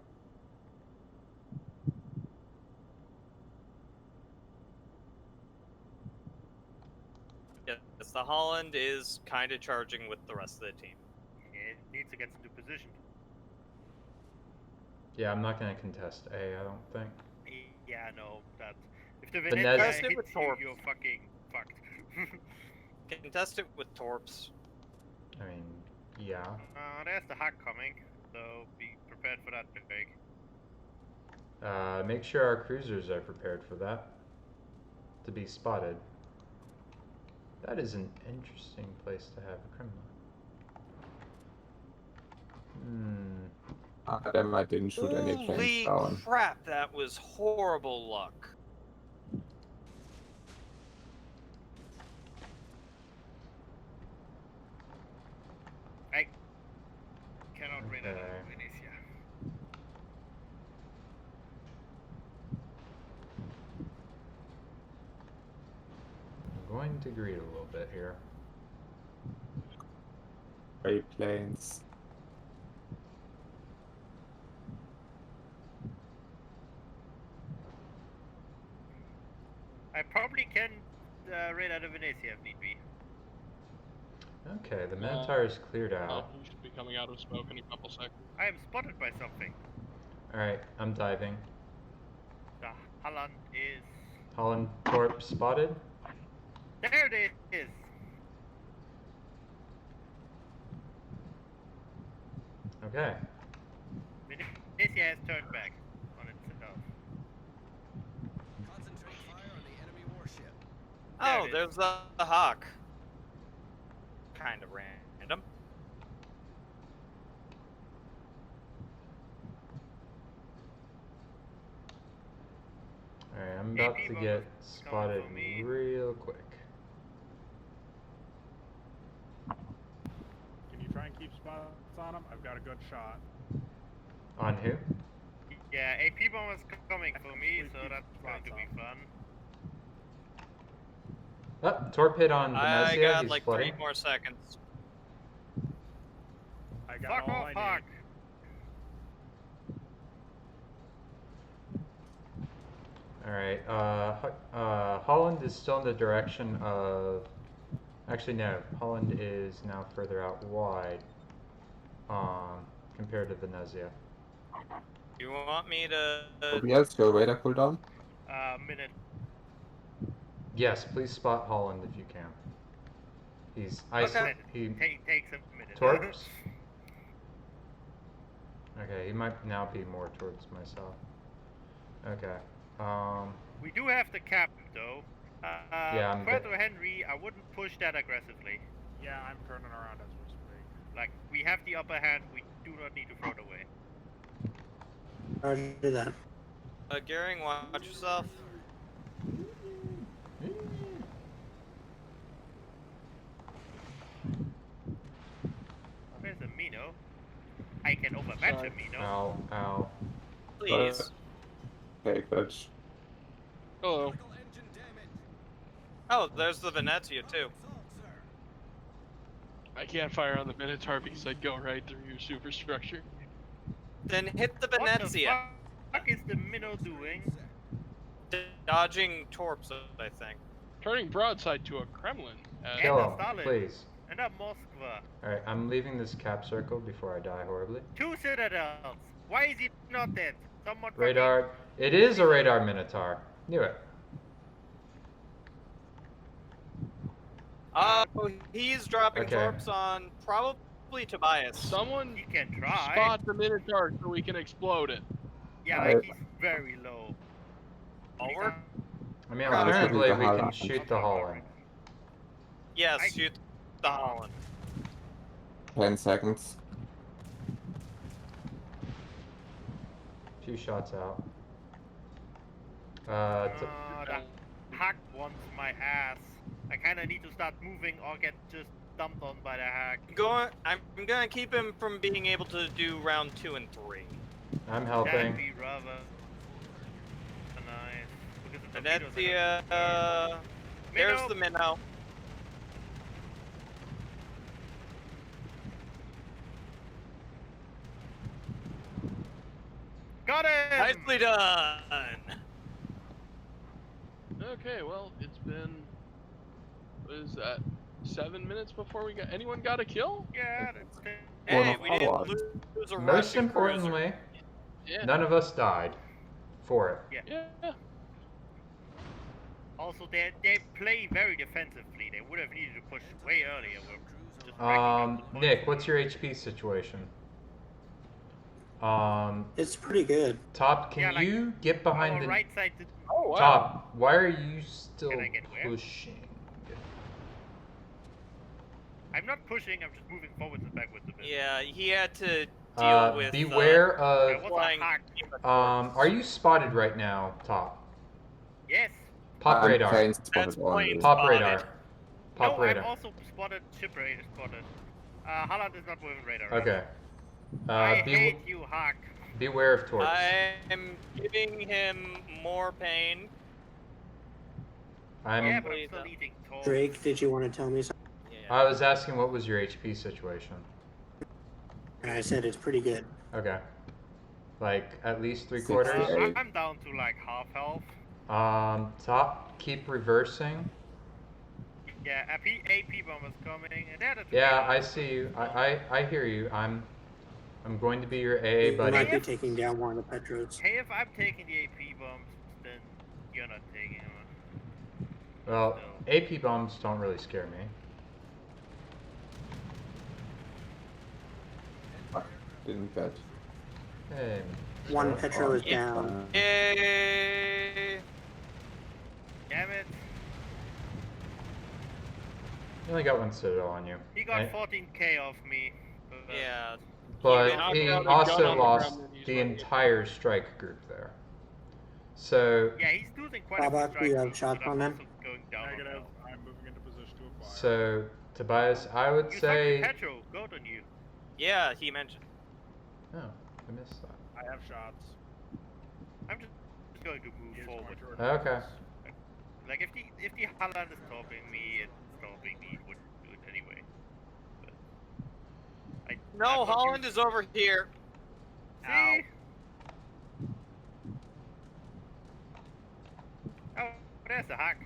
Yes, the Holland is kind of charging with the rest of the team. It needs to get into position. Yeah, I'm not gonna contest A, I don't think. Yeah, no, that if the Venezia Venezia Contest it hits with you, torps. you're fucking fucked. Contest it with torps. I mean, yeah. There's the hack coming, so be prepared for that, big. Make sure our cruisers are prepared for that. To be spotted. That is an interesting place to have a criminal. Damn, I didn't shoot any planes Holy down. crap, that was horrible luck. I cannot read it Okay. out of Venezia. I'm going to greed a little bit here. Great planes. I probably can raid out of Venezia if need be. Okay, the Minotaur is cleared out. We should be coming out of smoke in a couple seconds. I am spotted by something. Alright, I'm diving. The Holland is... Holland Torp spotted. There it is! Okay. Venezia has turned back on itself. Concentrate fire on the enemy warship. Oh, There it there's the hawk. Kind of random. Alright, I'm about AP to bomb get is spotted coming for me. real quick. Can you try and keep spots on him? I've got a good shot. On who? Yeah, AP bomb is coming for me, Please so keep that's going spots to be fun. Oh, Torp hit on I Venezia, got he's like flooding. 3 more seconds. I got Fuck all off, I Hawk! need. Alright, Holland is still in the direction of... Actually, no. Holland is now further out wide compared to Venezia. You want me to... Tobias, your radar cooldown? Minute. Yes, please spot Holland if you can. He's Okay. he Takes a minute. torps. Okay, he might now be more towards myself. Okay. We do have the cap though. Yeah, I'm Puerto Henry, I wouldn't push that aggressively. Yeah, I'm turning around as we speak. Like, we have the upper hand, we do not need to throw it away. Roger that. Gearing, watch yourself. Where's a Mino? I can overmatch a Mino. Ow, ow. Please. Take that. Hello. Engine damage. Oh, there's the Venezia too. I can't fire on the Minotaur because I'd go right through your superstructure. Then hit the What the Venezia. fuck is the Minnow doing? Dodging torps, I think. Turning broadside to a Kremlin. Kill a him, Stalin. please. And a Moskva. Alright, I'm leaving this cap circle before I die horribly. 2 citadels. Why is he not dead? Someone Radar. It is a radar Minotaur. Knew it. Oh, he's dropping Okay. torps on probably Tobias. Someone You can try. spot the Minotaur so we can explode it. Yeah, like he's very low. Over? I mean, Probably alternatively, the we can Holland. shoot the Holland. Yes, shoot the Holland. 10 seconds. Few shots out. The hack wants my ass. I kinda need to start moving or get just dumped on by the hack. I'm gonna keep him from being able to do round 2 and 3. I'm That'd helping. be rather nice. Because the torpedoes Venezia, there's the Minnow. Got him! Nicely done! Okay, well, it's been, what is that, 7 minutes before we got, anyone got a kill? Yeah, that's it. Hey, Well, we didn't Holland. lose a Most Russian cruiser. importantly, Yeah. none of us died for it. Yeah. Also, they play very defensively. They would have needed to push way earlier. We're just racking up the points. Nick, what's your HP situation? It's pretty good. Top, can Yeah, like, you get behind Our the right side did. Oh, wow. top? Why are you still Can I get where? pushing? I'm not pushing. I'm just moving forwards and backwards a bit. Yeah, he had to deal with beware There of. was flying. a hack. Are you spotted right now, top? Yes. Pop I'm radar. plane That's spotted on plain you. Pop spotted. radar. Pop No, radar. I've also spotted ship radar spotted. Holland is not with radar. Okay. I hate you, hack. Beware of torps. I'm giving him more pain. Yeah, but I'm Please, still eating toast. Drake, did you want to tell me something? Yeah. I was asking what was your HP situation. I said it's pretty good. Okay. Like at least 3/4. 68. I'm down to like half health. Top, keep reversing. Yeah, AP bomb is coming, and they're the Yeah, I see you. I hear you. I'm going to be your AA You buddy. might be taking down one of the Petros. Hey, if I'm taking the AP bombs, then you're not taking them. Well, AP bombs don't really scare me. Didn't get. Hey. One Mr. Petro is Yeah. down. Yay! Damn it! You only got one citadel on you. He got 14k off me. Yeah. But knocked he out the gun also on the lost ground and he's the ready. entire strike group there. So, Yeah, he's losing quite a Babak, few do you have strikes, shots but I'm on him? also going down on Negative. health. I'm moving into position to acquire. so Tobias, I would You say. suck the Petro, go on you. Yeah, he mentioned. Oh, I missed that. I have shots. I'm just going to move Here's forward. my Jordan. Okay. Like if the Holland is stopping me, it's stopping me. It wouldn't do it anyway. But No, I'm not Holland used- is over here. Ow. See? Oh, there's the hack.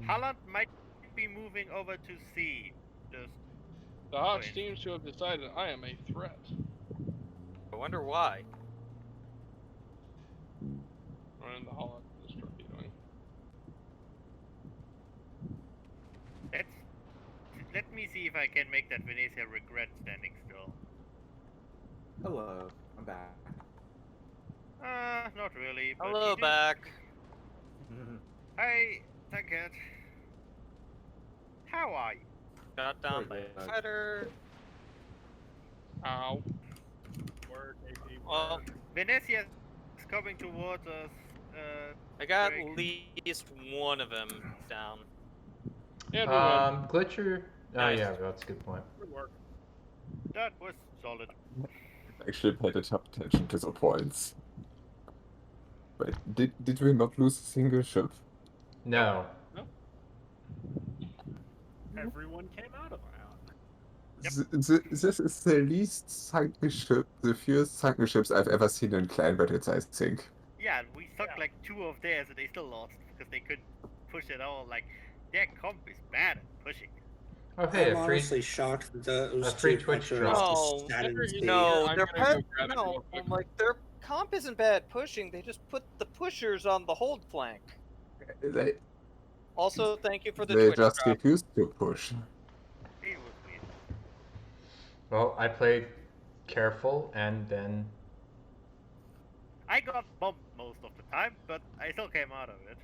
Holland might be moving over to C. Just The Hawk Wait. seems to have decided I am a threat. I wonder why. Running the Holland is torpedoing. let me see if I can make that Venezia regret standing still. Hello. I'm I'm back. Not really. But Hello, you do- back. Hey, Tankhead. How are you? Got down by Very a good. fighter. Ow. Work, AP, Well, work. Venetia is coming towards us. I got Drake. at least one of them down. And we win. Glitcher. Oh Nice. yeah, that's a good point. Good work. That was solid. Actually paid attention to the points. Wait, did we not lose a single ship? No. Everyone came out of that. This is the least sunken ship, the fewest sunken ships I've ever seen in clan battles, I think. Yeah, we sunk Yeah. like 2 of theirs and they still lost because they couldn't push at all. Like, their comp is bad at pushing. Oh hey, I'm a free. honestly shocked that those a free two Twitch Petros drop. just No, sat and Never stayed. either. No, I'm their gonna go pet. grab it No, real quick. like their comp isn't bad pushing. They just put the pushers on the hold flank. They, Also, thank you for the they Twitch just drop. refused to push. It was weird. Well, I played careful and then. I got bumped most of the time, but I still came out of it.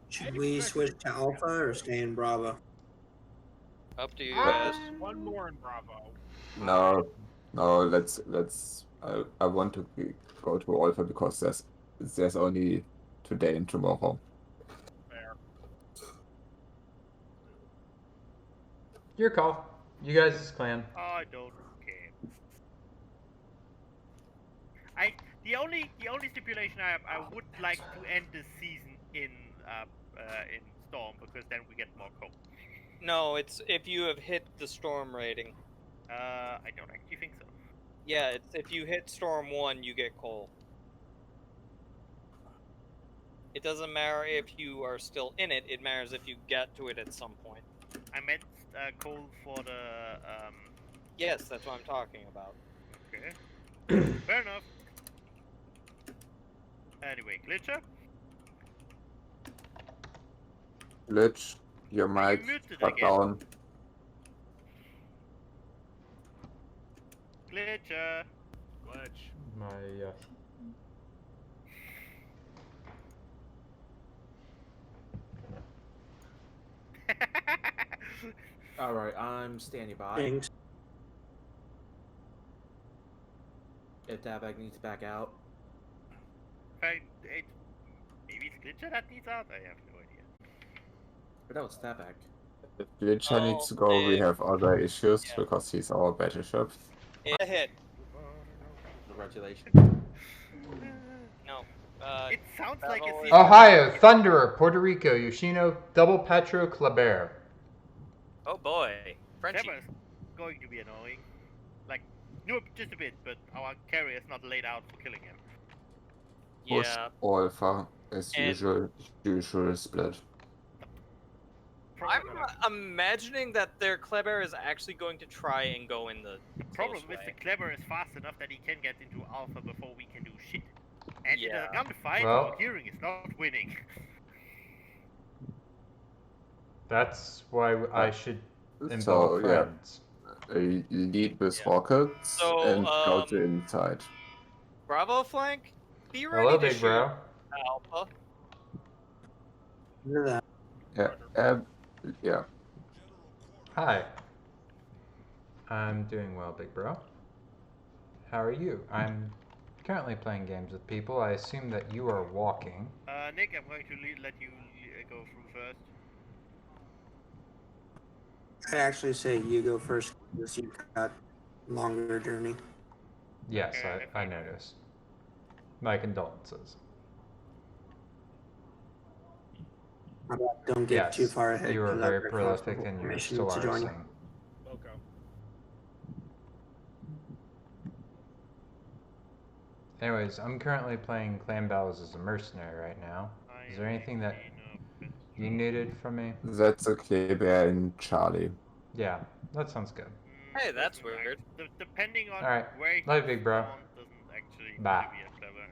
Should we switch to Alpha or stay in Bravo? Up to you guys. One more in Bravo. No, let's. I want to go to Alpha because there's only today and tomorrow. There. Your call. You guys' clan. I don't care. The only stipulation I would like to end the season in Storm because then we get more coal. No, it's if you have hit the storm rating. I don't actually think so. Yeah, it's if you hit storm 1, you get coal. It doesn't matter if you are still in it. It matters if you get to it at some point. I meant coal for the Yes, that's what I'm talking about. Okay. Fair enough. Anyway, Glitcher. Glitch, your Are you mic muted shut again? down. Glitcher. Glitch. My Alright, I'm standing by. Thanks. If Dabag needs to back out. Maybe it's Glitcher that needs out? I have no idea. But that was Dabag. If Glitcher Oh, needs to go, we yeah. have other issues Yeah. because he's our battleship. It hit. Congratulations. No. It sounds like Battle it's Royale. Ohio, Thunderer, Puerto Rico, Yoshino, Double Petro, Clabert. Oh boy, Frenchie. Trevor is going to be annoying. Like, no, just a bit, but our carrier is not laid out for killing him. Push Yeah. Alpha as And- usual split. I'm Problem, imagining that their Kleber is actually going to try and go in the problem close is way. the Clever is fast enough that he can get into Alpha before we can do shit. And in Yeah. a gunfight, Well- our gearing is not winning. That's why I should So involve yeah, friends. lead with Yeah. rockets So, and go to inside. Bravo flank. Be ready Hello, to big shoot bro. Alpha. Look at that. Yeah, yeah. Hi. I'm doing well, big bro. How are you? I'm currently playing games with people. I assume that you are walking. Nick, I'm going to let you go through first. I'd actually say you go first because you've got longer journey. Yes, Okay, I noticed. My condolences. How about don't get Yes, too far ahead. you were 'cause very I've got prolific comfortable in your permission to join you. Solarising. Loco. Anyways, I'm currently playing Clan Battles as a mercenary right now. Is there anything that you needed from me? That's okay, Bear and Charlie. Yeah, that sounds good. Hey, that's weird. Depending on Alright, where he love you, big bro. doesn't actually Bye. be a Clever.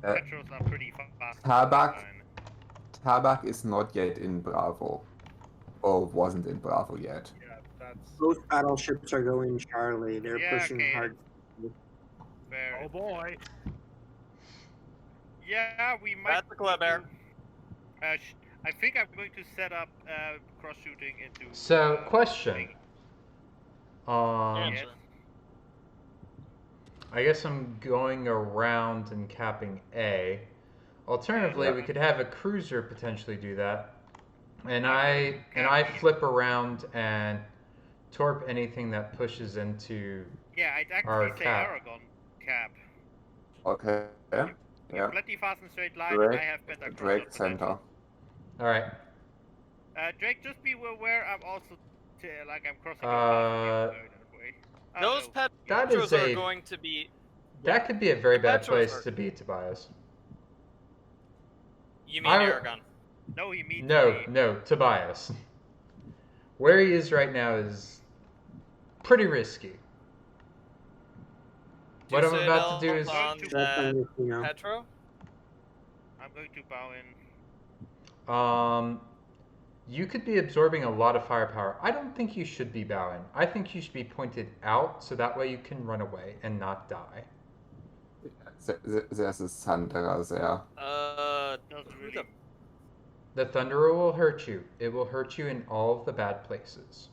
Uh, Petros are pretty fast. Tabak Tabak is not yet in Bravo. Or wasn't in Bravo yet. Yeah, that's. Both battleships are going Charlie. They're Yeah, pushing okay. hard. Fair. Oh boy. Yeah, we might. That's the club air. I think I'm going to set up cross shooting into. So, question. Answer. Yes. I guess I'm going around and capping A. Alternatively, Yeah. we could have a cruiser potentially do that, and I'm gonna I cap B. flip around and torp anything that pushes into. Yeah, I'd Our actually say cap. Aragon cap. Okay. You're Yeah. plenty fast and straight line. Drake, I have better cross Drake shot center. potential. All right. Drake, just be aware. I'm also I'm crossing Uh, your path if you go that way. Oh, Those no. That Petros is are a- going to be. That could be a very The bad Petros place are- to be, Tobias. You mean I- Aragon? No, he means No, me. no, Tobias. Where he is right now is pretty risky. What I'm about to do is on Going to- That's that on you know. Petro. I'm going to bow in. you could be absorbing a lot of firepower. I don't think you should be bowing. I think you should be pointed out so that way you can run away and not die. There's a Thunderer there. Doesn't Who really. The Thunderer will hurt you. It will hurt you in all of the bad places.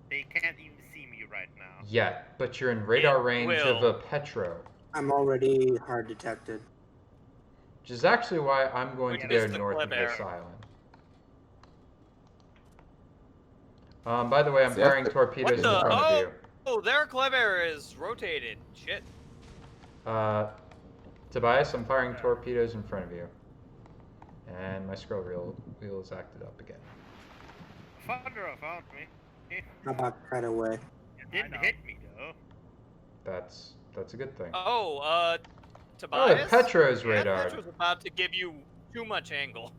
They can't even see me right now. Yet, but you're in radar It range of will. a Petro. I'm already hard detected. Which is actually why I'm going to Which is go the north of Clever. this island. By the way, I'm Yeah. firing torpedoes in What the- front of you. Oh, their Clever is rotated. Shit. Tobias, I'm firing torpedoes in front of you. And my scroll wheel is acted up again. Thunderer found me. How about right away? It didn't know. hit me though. That's a good thing. Oh, Tobias? Petro's That radar. Petro's about to give you too much angle.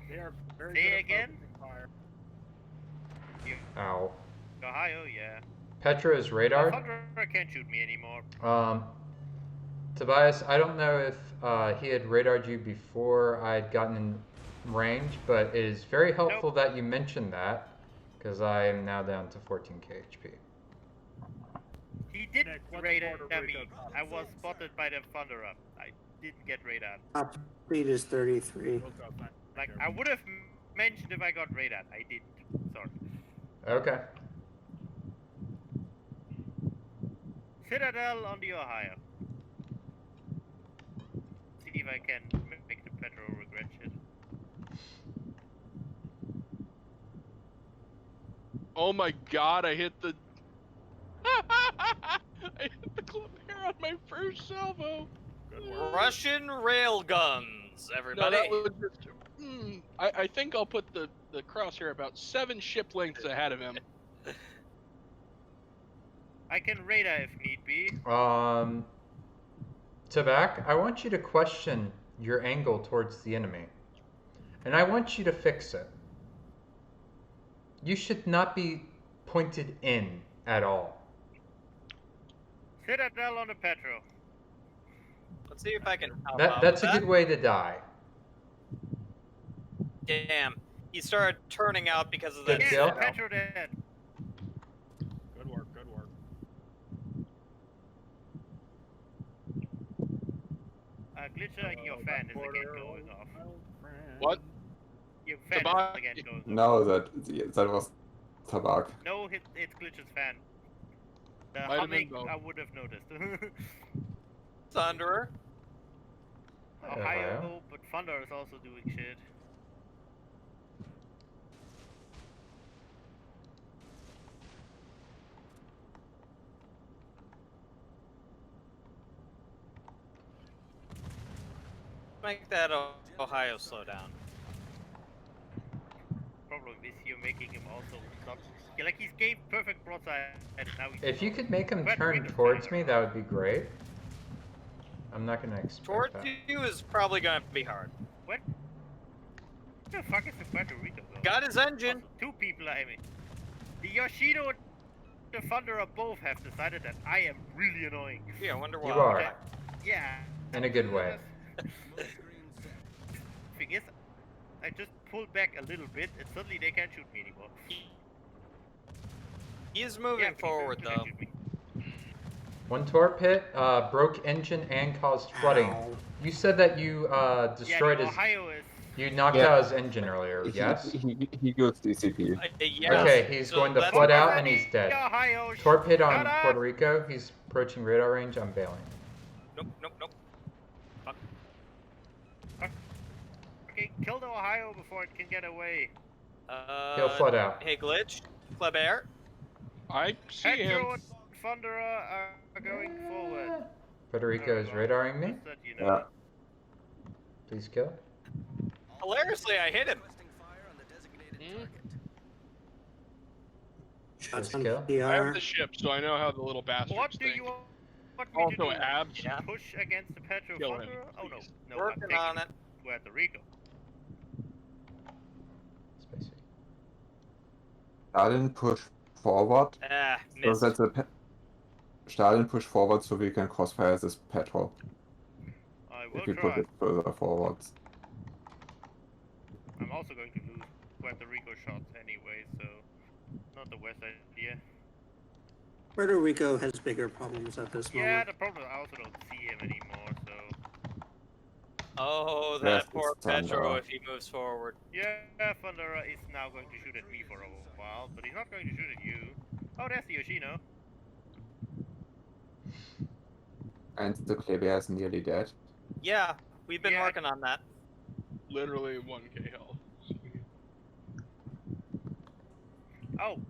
They are very Say good at again? focusing fire. Ow. Ohio, yeah. Petro's radar. Thunderer can't shoot me anymore. Tobias, I don't know if he had radared you before I had gotten in range, but it is very helpful that you mentioned that, because I am now down to 14k HP. He did Nick, what's radar Puerto me. Rico? I was spotted by the Thunderer. I didn't get radar. Top speed is 33. We'll go find- Like, I would have mentioned if I got radar. I didn't. Sorry. Okay. Citadel on the Ohio. See if I can make the Petro regret shit. Oh my god, I hit the. I hit the club air on my first salvo. Good work. Russian railguns, No, everybody. that was just. I think I'll put the crosshair about 7 ship lengths ahead of him. I can radar if need be. Tabak, I want you to question your angle towards the enemy. And I want you to fix it. You should not be pointed in at all. Citadel on the Petro. Let's see if I can help out That's a with good way to die. Damn. He started turning out because of that. Good Yes, kill. Petro dead. Good work. Good work. Glitcher, your fan is again going off. What? Your fan Tabak- is again going off. No, that was Tabak. No, it's Glitcher's fan. The Might have been humming, both. I would have noticed. Thunderer. Ohio, but Thunder is also doing shit. Make that Ohio slow down. Problem is you're making him also stop. Yeah, like he's gave perfect broadside and now he's If you could make him But turn we can towards find me, out. that would be great. I'm not gonna expect Towards that. you is probably going to be hard. What the fuck is the Puerto Rico though? Got his engine. Also, 2 people are aiming. The Yoshido and the Thunderer both have decided that I am really annoying. Yeah, I wonder why. You are. Yeah. In a good way. Thing is, I just pulled back a little bit and suddenly they can't shoot me anymore. He is moving forward, though. One torped broke engine and caused flooding. Ow. You said that you destroyed Yeah, his. Ohio is. You knocked Yeah. out his engine earlier. Yes. He used DCP. Yes. Okay, he's So going to that's flood what- out and he's dead. Ohio, Torped on shut up! Puerto Rico. He's approaching radar range. I'm bailing. Nope, nope, nope. Okay, kill the Ohio before it can get away. He'll flood out. Hey, Glitch. Kleber. I see him. Petro and Thundera are going forward. Puerto Rico is radaring me. Just that you know. Yeah. Please kill. Hilariously, I hit him. Requesting fire on the designated target. Shots Please on kill. I have PR. the ship, so I know how the little bastards What do think. you want me to Also, do? abs. Yeah. Push against the Petro Kill him, Thundera? Oh no, please. no, I'm Working taking on it. Puerto Rico. Spacey. Stalin push forward. Ah, So missed. that the Stalin push forward so we can crossfire this petrol. I will If you try. push it further forwards. I'm also going to lose Puerto Rico shots anyway, so not the worst idea. Puerto Rico has bigger problems at this Yeah, moment. the problem is I also don't see him anymore, so Oh, Yes, that poor it's Thunder. Petro if he moves forward. yeah, Thundera is now going to shoot at me for a while, but he's not going to shoot at you. Oh, there's the Yoshino. And the Kleber is nearly dead. Yeah, we've been Yeah. working on that. Literally 1k health. Oh,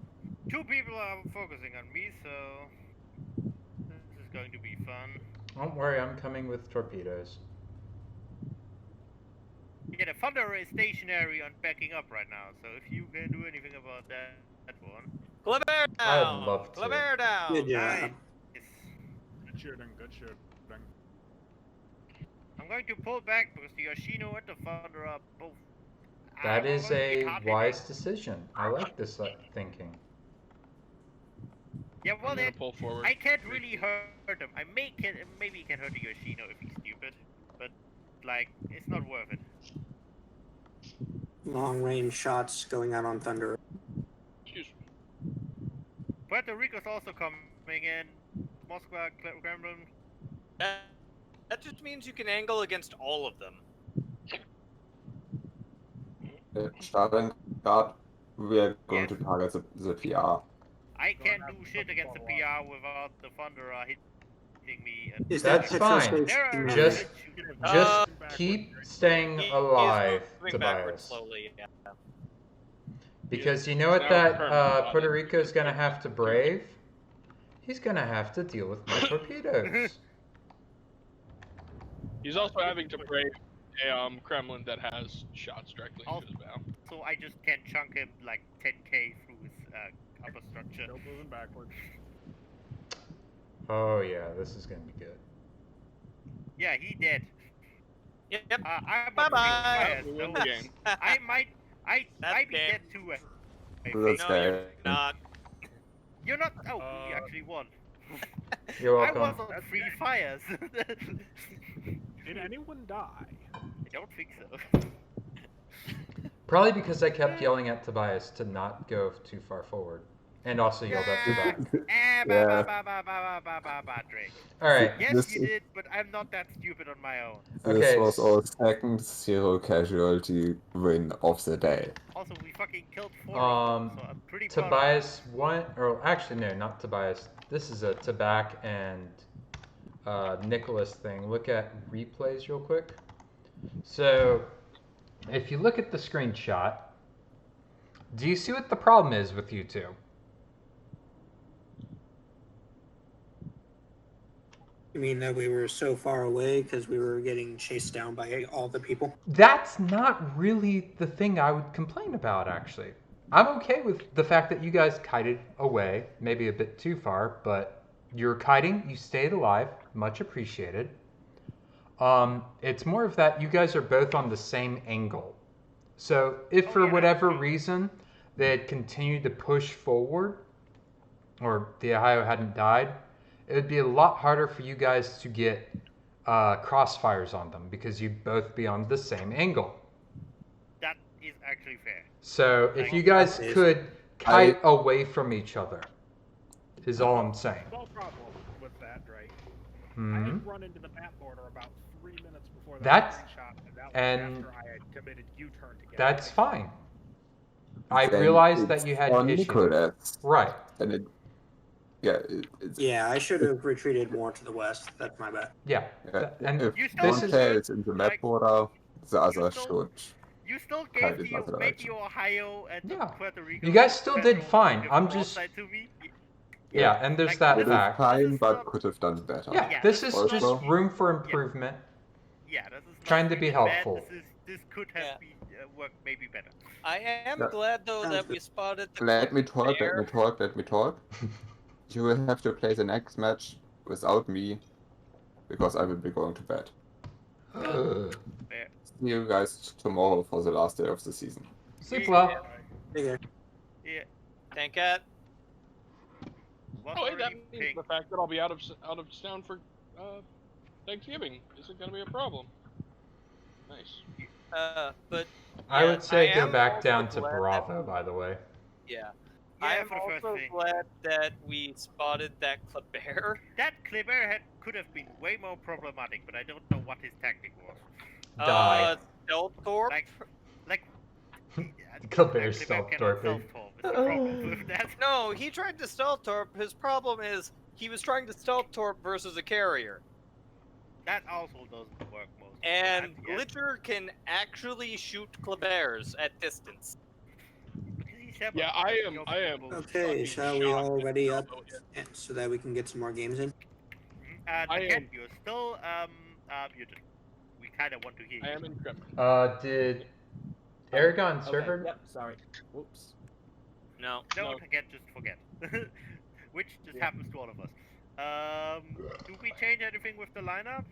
two people are focusing on me, so this is going to be fun. Don't worry, I'm coming with torpedoes. Yeah, the Thundera is stationary and backing up right now, so if you can do anything about that one. Kleber down. I'd love to. Kleber down. Good job. Nice. Good shooting, good shooting. I'm going to pull back because the Yoshino and the Thundera are both. That is a hard wise decision. I like this thinking. Yeah, well I'm gonna then, pull forward. I can't really hurt him. Maybe can hurt the Yoshino if he's stupid, but like it's not worth it. Long range shots going out on Thunder. Excuse me. Puerto Rico's also coming in. Moscow, Kremlin. That just means you can angle against all of them. Stalin guard, we are going Yes. to target the PR. I can't do shit against the PR without the Thundera hitting me. And Is That's that Petro fine. there are stationary? Just- Just Uh, keep staying He is alive, moving backwards Tobias. slowly. Yeah. Because you know what Now that permanent Puerto body. Rico's gonna have to brave? He's gonna have to deal with my torpedoes. He's also having to brave a Kremlin that has shots directly into his bow. so I just can't chunk him like 10k through his upper structure. Still moving backwards. Oh yeah, this is gonna be good. Yeah, he did. Yep. I'm Bye-bye. We win the game. I might That's be game. dead too. I Let's think. No, you're go. not. You're not. Oh, he actually won. You're I welcome. was on 3 fires. Did anyone die? I don't think so. Probably because I kept yelling at Tobias to not go too far forward. And also yelled at the back. Drake. Alright, Yes, This you is- did, but I'm not that stupid on my own. This Okay, was our second zero casualty win of the day. Also, we fucking killed 4 of them, so I'm pretty proud of Tobias one, or actually no, not Tobias. This is a Tabak and Nicholas thing. Look at replays real quick. So, if you look at the screenshot, do you see what the problem is with you two? You mean that we were so far away because we were getting chased down by all the people? That's not really the thing I would complain about, actually. I'm okay with the fact that you guys kited away, maybe a bit too far, but you're kiting, you stayed alive, much appreciated. It's more of that you guys are both on the same angle. So if for whatever reason they had continued to push forward, or the Ohio hadn't died, it would be a lot harder for you guys to get crossfires on them because you'd both be on the same angle. That is actually fair. So if you guys could kite away from each other, is all I'm saying. No problem with that, Drake. I Hmm. had run into the map border about 3 minutes before that That's- screenshot, and that was and after I had committed U-turn to get That's away. fine. I Then realized that it's you had on issues. Nicolas. Right. And it, yeah, it's Yeah, I should have retreated more to the west. That's my bad. Yeah. yeah, And if You this one is player is in the map like, border, the other still- should. You still Kind gave of the other maybe direction. Ohio and Yeah. Puerto Rico. You guys still did federal fine. give I'm broadside just to me. yeah, and there's Like, that It is fact. fine, is but not- could have done better. Yeah, Yeah, this this is is just also- room for improvement. Yeah, this is not Trying to be really helpful. Bad. This could have been worked maybe better. I am Yeah. glad though Sounds that good. we spotted the Let me talk, let bear. me talk, let me talk. You will have to play the next match without me, because I will be going to bed. Fair. See you guys tomorrow for the last day of the season. Sleep well. Take care. Yeah. Tank at. Was Oh, wait, that already means pink. the fact that I'll be out of town for Thanksgiving isn't gonna be a problem. Nice. But I yeah, would say go am back also down to glad Bravo, that- by the way. Yeah. Yeah, I am for the first also thing. glad that we spotted that Kleber. That Kleber could have been way more problematic, but I don't know what his tactic was. Die. Stelthorpe. Like. Kleber's Kleber cannot self-torping. self-torp. Is the problem with that? No, he tried to stealth torp. His problem is he was trying to stealth torp versus a carrier. That also doesn't work most. of the And time, yes. Glitcher can actually shoot Klebers at distance. Because he's seven. Yeah, I am. Okay, fucking shall we shocked all at ready up Bravo hit. so that we can get some more games in? I Again, am- you're still muted. We kind of want to hear I you. am encrypted. Did Aragon Okay, server? yep, sorry. Whoops. No. Don't forget, just forget. Which just happens to all of us. Do we change anything with the lineup?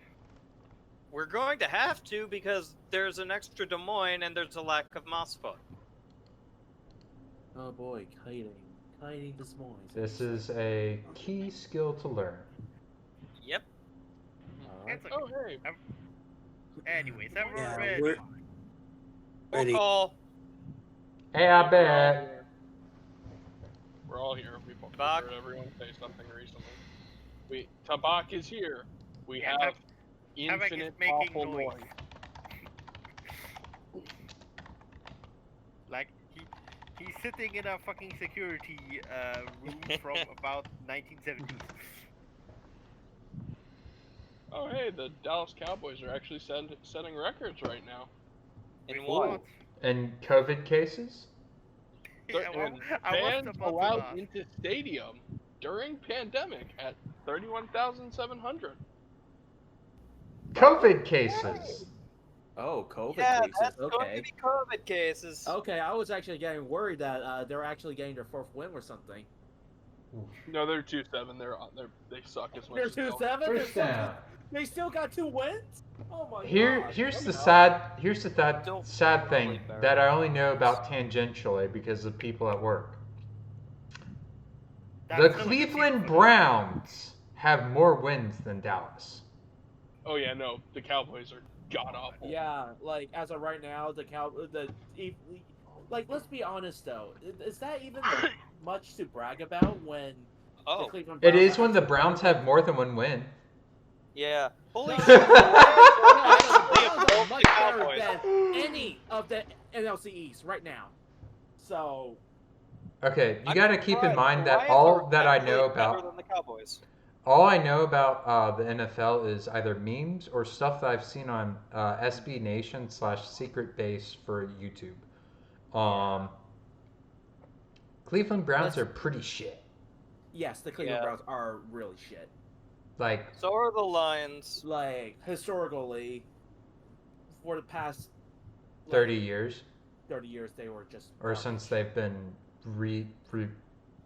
We're going to have to because there's an extra Des Moines and there's a lack of Mosfoot. Oh boy, kiting. Kiting Des Moines. This is a key skill to learn. Yep. Alright. It's okay. Oh, hey. Anyways, everyone Yeah, ready? we're ready. Call. Hey, I bet. We're all here. We both Tabak. heard everyone say something recently. Tabak is here. We Yeah, have Tabak is infinite making awful noise. noise. Like he's sitting in a fucking security room from about 1970s. Oh, hey, the Dallas Cowboys are actually setting records right now. In Wait, what? And COVID cases? Yeah, well, And I was fans about to allowed ask. into stadium during pandemic at 31,700. COVID cases. Oh, COVID Yeah, cases. that's going Okay. to be COVID cases. Okay, I was actually getting worried that they're actually getting their fourth win or something. No, they're 2-7. They suck as much They're as hell. 2-7. First down. They still got 2 wins. Oh my god. Here's the Don't sad thing really bear that I only know about tangentially because of people at work. That's The still a good Cleveland season for them. Browns have more wins than Dallas. Oh yeah, no, the Cowboys are god awful. Yeah, like as of right now, like let's be honest though, is that even much to brag about when the Oh, Cleveland It Browns is when the actually- Browns have more than one win. yeah. Holy No, shit. no, the They Browns are both much the better Cowboys. than any of the NFC East right now. So Okay, you I'm got to keep in surprised. mind The that Lions all are that I actually know better about than the Cowboys. all I know about the NFL is either memes or stuff that I've seen on SB Nation / Secret Base for YouTube. Cleveland Browns are pretty shit. yes, the Cleveland Yeah. Browns are really shit. Like, So are the Lions. Like historically, for the past 30 years, 30 years, they were just or garbage. since they've been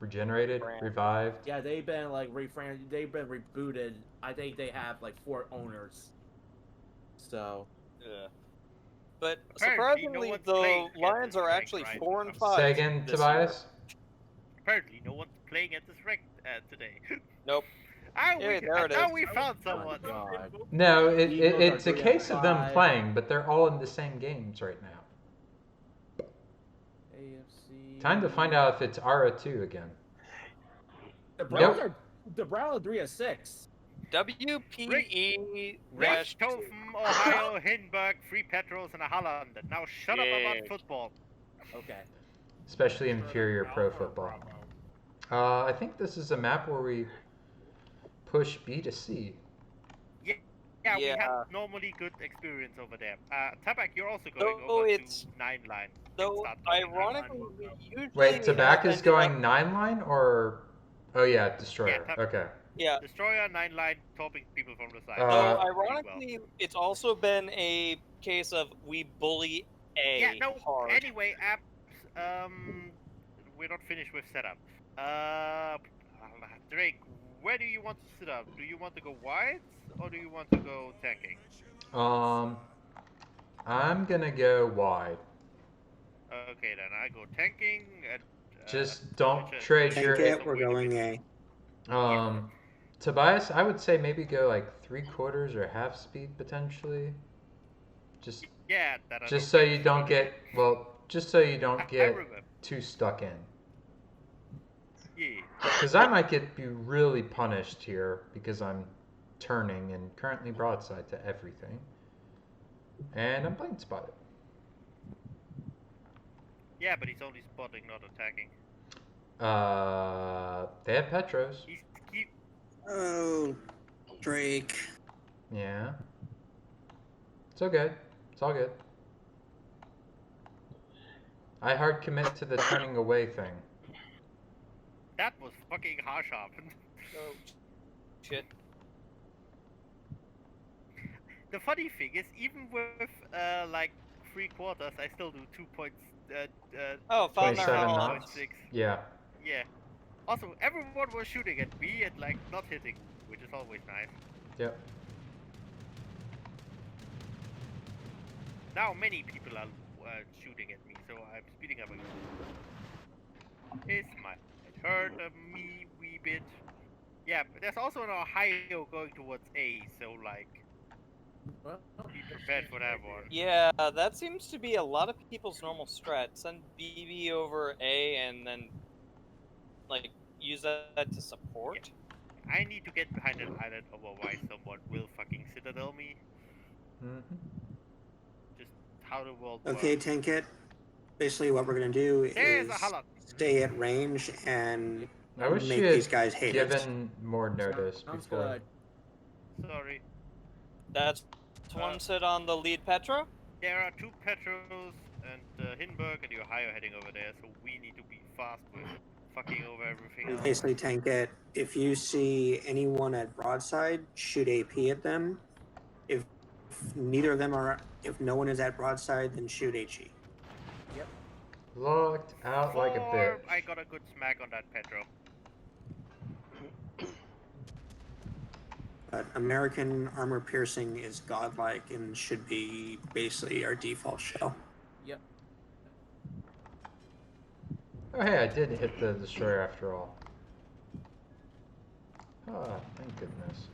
regenerated, Brand. revived. Yeah, they've been like they've been rebooted. I think they have like 4 owners. So Yeah. But Apparently, no surprisingly, one's the playing at Lions this are rank, actually right? 4-5. Say again, this Tobias. Apparently, no one's playing at this rank today. Nope. Ah, Hey, there it is. we found someone. God. No, Eagles it's are a case of them 3-5. playing, but they're all in the same games right now. AFC. Time to find out if it's Ara 2 again. The Nope. Browns are the Browns are 3-6. WPE Rich Tofen, Ohio, Hindenburg, Free Petros, and Holland. Now shut up about Yeah. football. Okay. Especially Sure, they're inferior pro Alpha or football. Bravo. I think this is a map where we push B to C. Yeah, we Yeah. have normally good experience over there. Tabak, you're also going Though over it's- to 9 line. Though, Start talking. ironically, we usually Wait, have Tabak is ended going up- 9 line or? Oh yeah, Destroyer. Yeah, Okay. Yeah. Destroyer, 9 line, topping people from the side. Though, Uh, ironically, it's also been a case of we bully A Yeah, no, hard. anyway, apps, we're not finished with setup. Drake, where do you want to set up? Do you want to go wide, or do you want to go tanking? I'm gonna go wide. Okay, then I go tanking, and... Just don't trade Tank your... it, we're going A. Tobias, I would say maybe go like 3/4 or half speed potentially. Just Yeah, that I just don't so think you is don't good. get just so you don't I get remember. too stuck in. Yeah. Because I might be really punished here because I'm turning and currently broadside to everything, and I'm blind spotted. Yeah, but he's only spotting, not attacking. They have Petros. He's keep... Oh, Drake. Yeah. It's all good. It's all good. I hard commit to the turning away thing. That was fucking harsh happened. Oh, shit. The funny thing is, even with like 3/4, I still do 2 points. Oh, found their 27 hole. knots. 0.6. Yeah. Yeah. Also, everyone was shooting at me and like not hitting, which is always nice. Yep. Now many people are shooting at me, so I'm speeding up again. This might hurt me wee bit. Yeah, but there's also an Ohio going towards A, so like, Well, be prepared for that one. Yeah, that seems to be a lot of people's normal strat. Send BB over A and then, like, use that to support. I need to get behind an island, otherwise someone will fucking citadel me. Mm-hmm. Just how the world Okay, works. tank it. Basically, what we're gonna do There's is a Holland. stay at range and I wish make you had these guys hate us. given more notice sounds before. good. Sorry. That's one sit on the lead Petra. There are 2 Petros and Hindenburg and the Ohio heading over there, so we need to be fast with fucking over everything else. Basically, tank it. If you see anyone at broadside, shoot AP at them. If neither of them are, if no one is at broadside, then shoot HE. Locked out like a bitch. I got a good smack on that Petro. But American armor piercing is godlike and should be basically our default shell. Yep. Oh hey, I did hit the destroyer after all. Ah, thank goodness.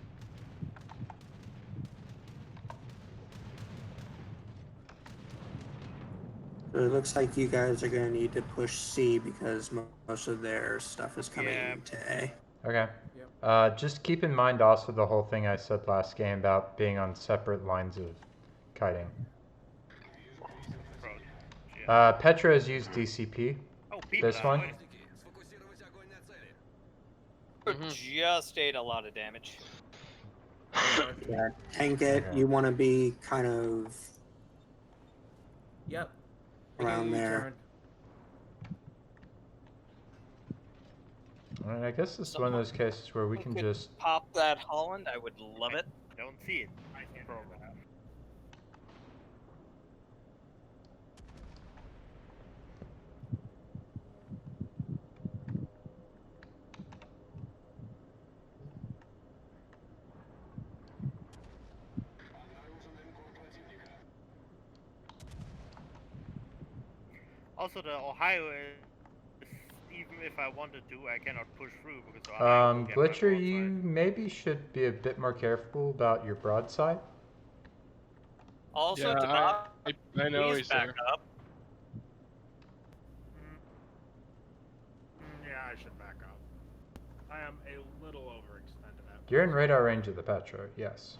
So it looks like you guys are going to need to push C because most of their stuff is coming Yeah. to A. Okay. Just keep in mind also the whole thing I said last game about being on separate lines of kiting. Petra's used DCP. Oh, people This are one? annoyed. Just ate a lot of damage. Yeah, tank it. Okay. You want to be kind of Yep. around Making a there. U-turn. Alright, I guess this is one of those cases where we can Could just... pop that Holland. I would love it. Don't see it. I can't Problem. do that. Also, the Ohio is, even if I wanted to, I cannot push through because Ohio will get my Glitcher, broadside. you maybe should be a bit more careful about your broadside. Also, Yeah, Tabak, I know please he's back there. up. Yeah, I should back up. I am You're in radar range of the Petra, yes.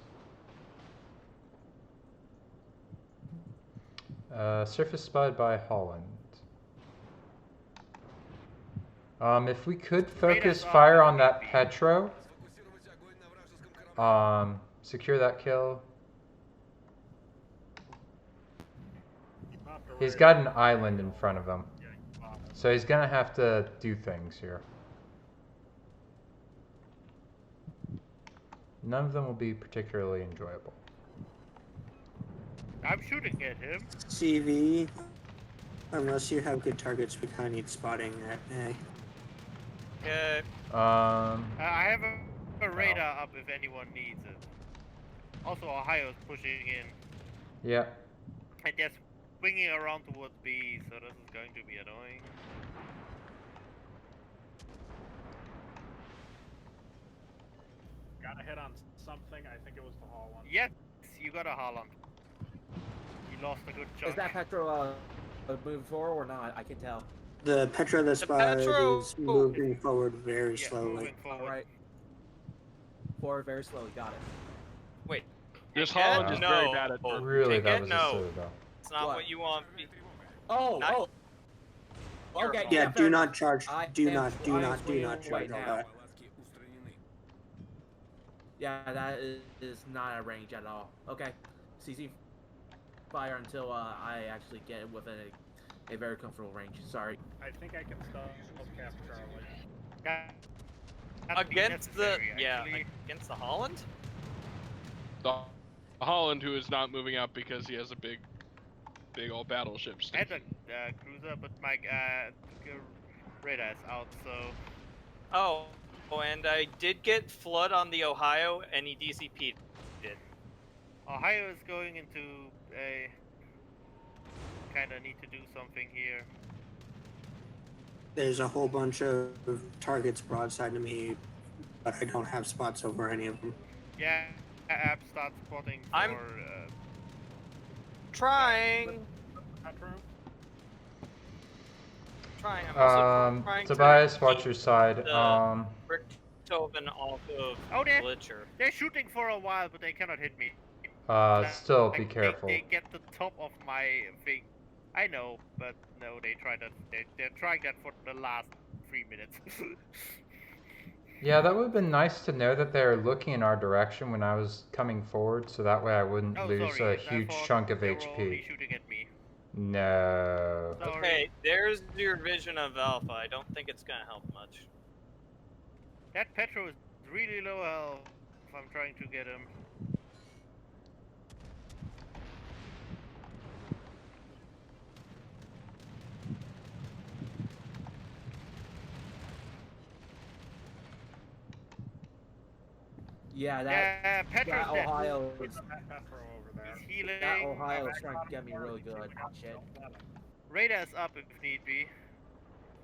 Surface spotted by Holland. If we could focus fire on that Petro. Secure that kill. He's got an island in front of him. So he's gonna have to do things here. None of them will be particularly enjoyable. I'm shooting at him. CV, unless you have good targets, we kind of need spotting at A. Okay. I have a radar up if anyone needs it. Also, Ohio's pushing in. Yeah. And they're swinging around towards B, so this is going to be annoying. Got a hit on something. I think it was the Holland. Yes, you got a Holland. You lost a good chunk. Is that Petro moving forward or not? I can tell. The Petra that's spotted Petro- is moving forward very slowly. Moving forward. Alright. Forward very slowly, got it. Wait. This Again? Holland is very No. bad at turret. Really, that Again? was No. a Citadel. It's not What? what you want. Oh, Not- oh. Okay, Yeah, fair do not enough. charge. I Do am- not I am charge swinging all right now. that. Yeah, that is not a range at all. Okay, CC fire until I actually get within a very comfortable range. Sorry. I think I can still cap Charlie. That'd be Against the necessary, actually. against the Holland. The Holland, who is not moving out because he has a big old battleship. And a cruiser, but my radar is out, so... Oh, and I did get flood on the Ohio, and he DCP'd it. Ohio is going into a... Kinda need to do something here. There's a whole bunch of targets broadside to me, but I don't have spots over any of them. Yeah, app start spotting for... I'm- Trying. Petro? I'm also trying Tobias, to watch keep your side. the Richthofen off of Oh, Glitcher. they're shooting for a while, but they cannot hit me. Still Like, be careful. They get the top of my thing. I know, but no, they try that. They're trying that for the last 3 minutes. Yeah, that would have been nice to know that they're looking in our direction when I was coming forward, so that way I wouldn't Oh, lose sorry, a I huge thought chunk of they were only HP. shooting at me. No. Sorry. Okay, there's your vision of Alpha. I don't think it's gonna help much. That Petro is really low health. If I'm trying to get him. Yeah, that Yeah, Petro's that dead. Ohio Petro over there. He's healing. that Ohio is trying to get me really good. Shit. Radar's up if need be.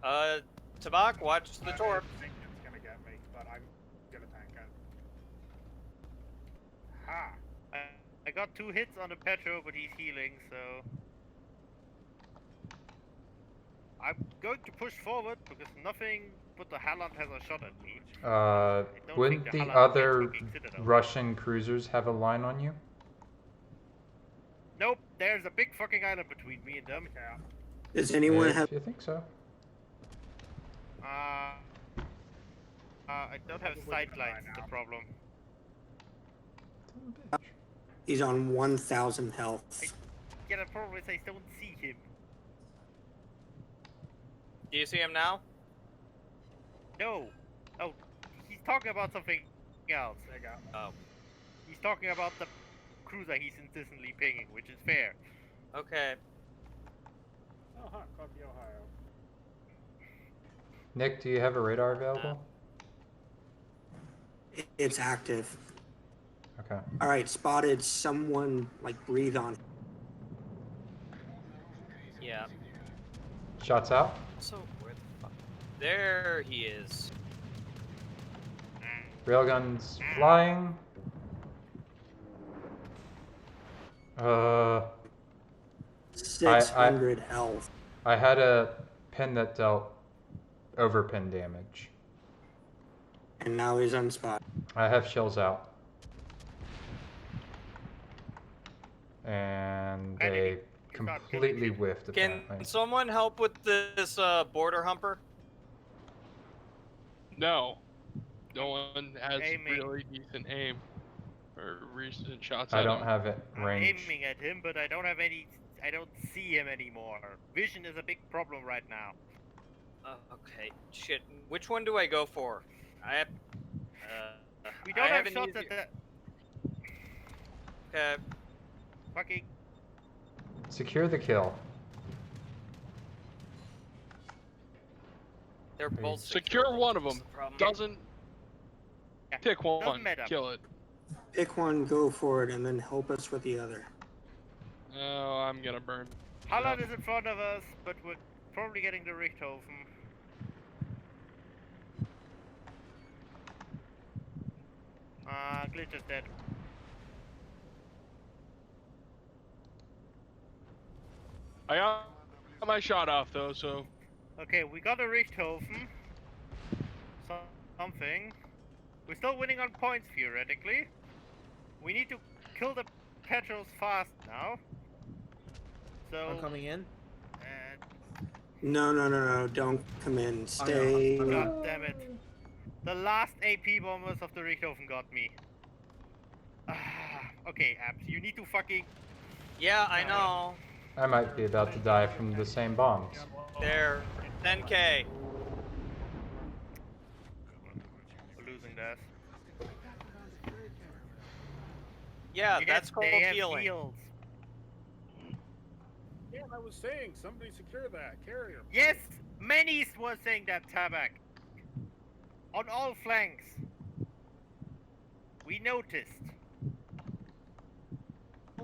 Tabak, watch the torp. I think it's gonna get me, but I'm gonna tank it. Ha! I got 2 hits on the Petro, but he's healing, so... I'm going to push forward, because nothing but the Halland has a shot at me. don't Wouldn't think the the Halland other gets fucking Citadel. Russian cruisers have a line on you? Nope, there's a big fucking island between me and them. Yeah. Does anyone If have? you think so. I don't have sight lines, is the problem. He's on 1,000 health. Yeah, the problem is I don't see him. Do you see him now? No. Oh, he's talking about something else. They got me. Oh, He's talking about the cruiser he's incessantly pinging, which is fair. okay. Oh, huh, caught the Ohio. Nick, do you have a radar available? It's active. Okay. All right, spotted. Someone like breathe on. Yeah. Shots out. So where the fuck? There he is. Railguns flying. 600 health. I had a pin that dealt overpin damage. And now he's unspotted. I have shells out. And they completely whiffed, Can apparently. someone help with this border humper? No. No one has Aiming. really decent aim or recent shots I at don't him. have it I'm range. aiming at him, but I don't have any. I don't see him anymore. Vision is a big problem right now. Okay, shit. Which one do I go for? I have. We don't I have an shots easy- at the Okay. fucking. Secure the kill. They're both Secure one of them. That's the problem. Doesn't pick one. Doesn't matter. Kill it. Pick one, go for it, and then help us with the other. Oh, I'm gonna burn. Holland is in front of us, but we're probably getting the Richthofen. Glitch is dead. I got my shot off though, so Okay, we got a Richthofen. Something. We're still winning on points theoretically. We need to kill the petrels fast now. So. I'm coming in. No, don't come in. Stay. God damn it. The last AP bombers of the Richthofen got me. Okay, Abs, you need to fucking. Yeah, I know. I might be about to die from the same bombs. There. 10K. We're losing that. Yeah, Yes, that's called they have healing. heals. Yeah, I was saying, somebody secure that carrier. Yes, many was saying that, Tabak. On all flanks. We noticed.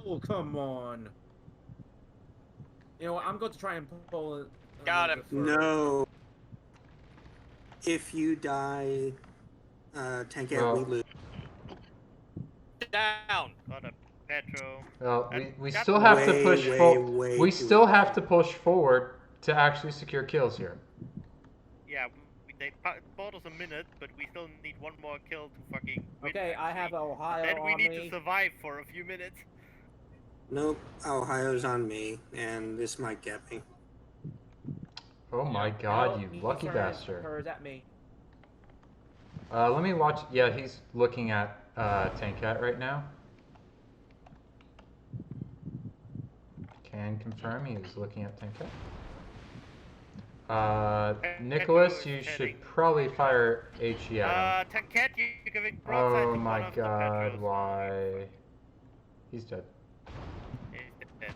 Oh, come on. You know what? I'm going to try and pull it. Got him. No. If you die, Tanket, Well- we lose. Down. Got a Petro. Well, And we that- still have to Way, push way, forward. way We too still late. have to push forward to actually secure kills here. Yeah, they bought us a minute, but we still need one more kill to fucking win. Okay, I have actually. Ohio Then we on need me. to survive for a few minutes. Nope, Ohio's on me, and this might get me. Oh my god, No, you he's lucky turning bastard. hers at me. Let me watch. Yeah, he's looking at Tankat right now. Can confirm he is looking at Tankat. Nicholas, you should probably fire HE at him. Tanket, you're giving broadside Oh to one my of the god, Petros. why? He's dead. He's dead.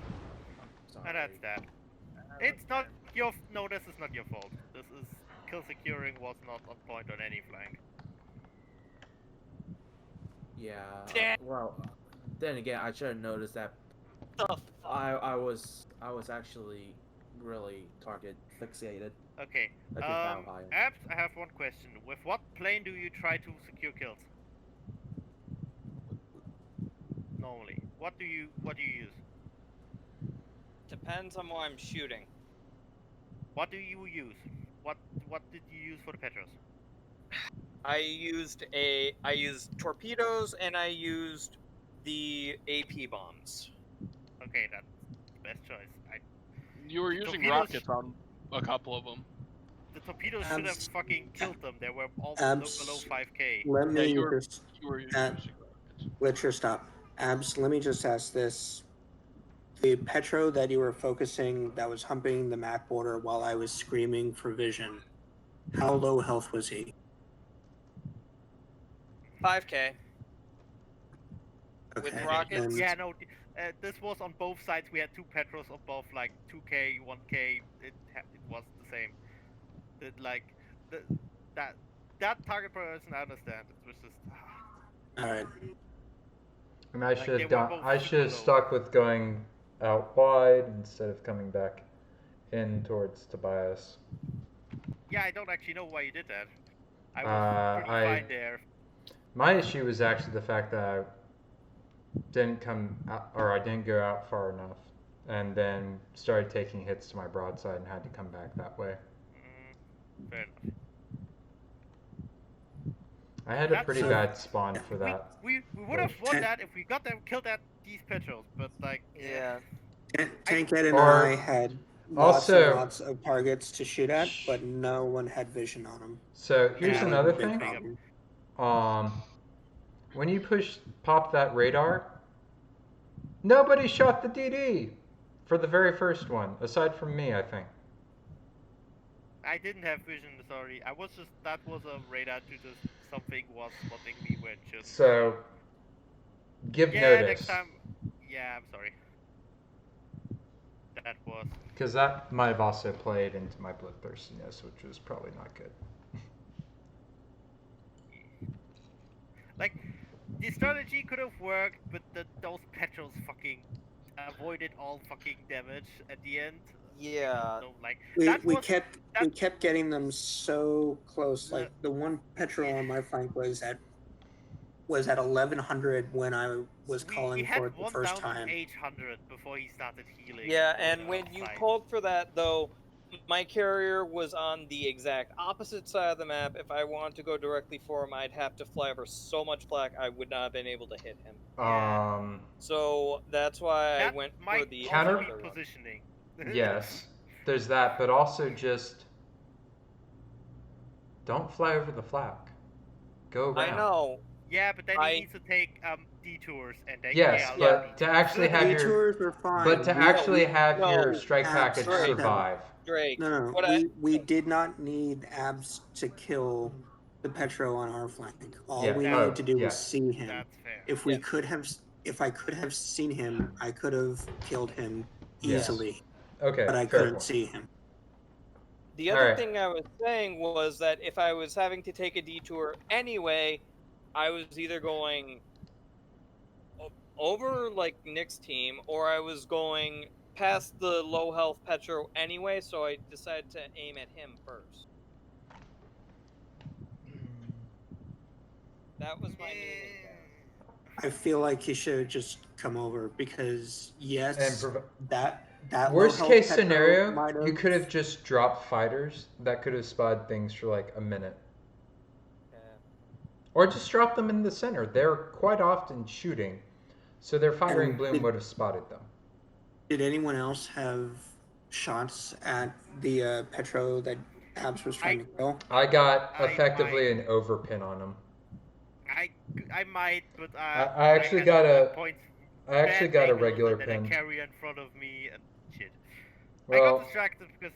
Sorry. And that's that. It's not your. No, this is not your fault. This is kill securing was not on point on any flank. Yeah. Damn. Well, then again, I should have noticed that. I was actually really target fixated. Okay. Like with Ohio. Abs, I have one question. With what plane do you try to secure kills? Normally, what do you use? Depends on what I'm shooting. What do you use? What did you use for the Petros? I used torpedoes and I used the AP bombs. Okay, that's the best choice. you were using Torpedoes- rockets on a couple of them. The torpedoes should have Abs- fucking killed them. They were all Abs- below 5k. Let Yeah, me you were- just You were using Uh, rockets. let your stop. Abs, let me just ask this. The Petro that you were focusing that was humping the Mac border while I was screaming for vision, how low health was he? 5K. Okay. With rockets? then- Yeah, no. This was on both sides. We had two Petros above like 2k, 1k. It was the same. That target person, I understand. It was just. All right. I mean, I Like, should they have were done. both I super should have low. stuck with going out wide instead of coming back in towards Tobias. Yeah, I don't actually know why you did that. I was pretty I- fine there. My issue was actually the fact that I didn't come out, or I didn't go out far enough, and then started taking hits to my broadside and had to come back that way. Fair enough. I had a That's pretty so- bad spawn for that. We would have won Ten- that if we got them killed at these petrels, but like Yeah. Tankette and Or- I had lots and Also- lots of targets to shoot at, but no one had vision on them. So here's Yeah, another big thing. problem. When you pop that radar, nobody shot the DD for the very first one, aside from me, I think. I didn't have vision. Sorry, that was a radar to just something was spotting me when just. So give Yeah, notice. next time. Yeah, I'm sorry. That was. Because that might have also played into my bloodthirstiness, which was probably not good. Like, the strategy could have worked, but those petrels fucking avoided all fucking damage at the end. Yeah. So, like, We kept getting them so close. Like the one petrol on my flank was at 1100 when I was calling for it the first time. 800 before he started healing. Yeah, and when you called for that, though, my carrier was on the exact opposite side of the map. If I wanted to go directly for him, I'd have to fly over so much flak I would not have been able to hit him. So that's why I went for the counter positioning. Yes, there's that, but also just don't fly over the flak. Go around. I know. Yeah, but then he needs to take detours and then yes, but to actually have detours are fine. but to actually have your strike package survive. Drake. No, we did not need abs to kill the petro on our flank. All we needed to do was see him. That's fair. If I could have seen him, I could have killed him easily. Okay, but I couldn't see him. The other thing I was saying was that if I was having to take a detour anyway, I was either going over like Nick's team, or I was going past the low health Petro anyway, so I decided to aim at him first. That was my meaning there. I feel like he should have just come over because yes, that worst case scenario, you could have just dropped fighters that could have spotted things for like a minute. Or just drop them in the center. They're quite often shooting, so their firing bloom would have spotted them. Did anyone else have shots at the Petro that Abs was trying to kill? I got effectively an overpin on him. I might, but I actually got a regular pin. pin. A carrier in front of me and shit. Well, I got distracted because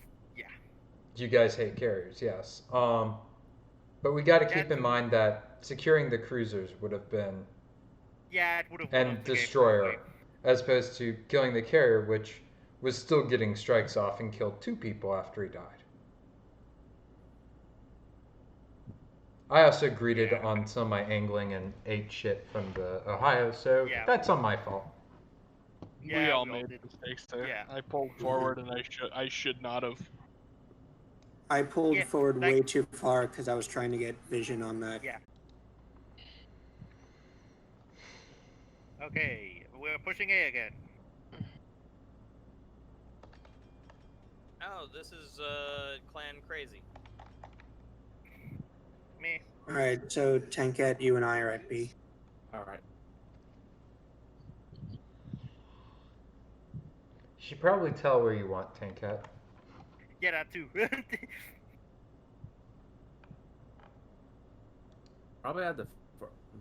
you guys hate carriers, yes. But we got to keep in mind that securing the cruisers would have been it would have and destroyer, as opposed to killing the carrier, which was still getting strikes off and killed 2 people after he died. I also greeted on some of my angling and ate shit from the Ohio, so that's on my fault. We all made mistakes there. I pulled forward and I should not have. I pulled forward way too far because I was trying to get vision on that. Yeah. Okay, we're pushing A again. Oh, this is clan crazy. Me. Alright, so Tankette, you and I are at B. Alright. You should probably tell where you want Tankette. Yeah, that too.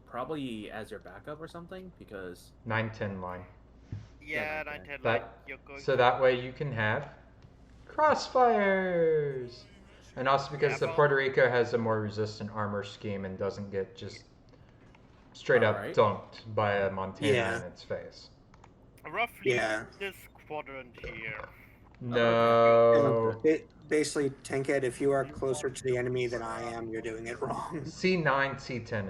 Probably as your backup or something, because 9-10 line. Yeah, 9-10 line. You're going so that way you can have crossfires, and also because the Puerto Rico has a more resistant armor scheme and doesn't get just straight up dunked by a Montana in its face. Roughly this quadrant here. No. Basically, Tankette, if you are closer to the enemy than I am, you're doing it wrong. C9, C10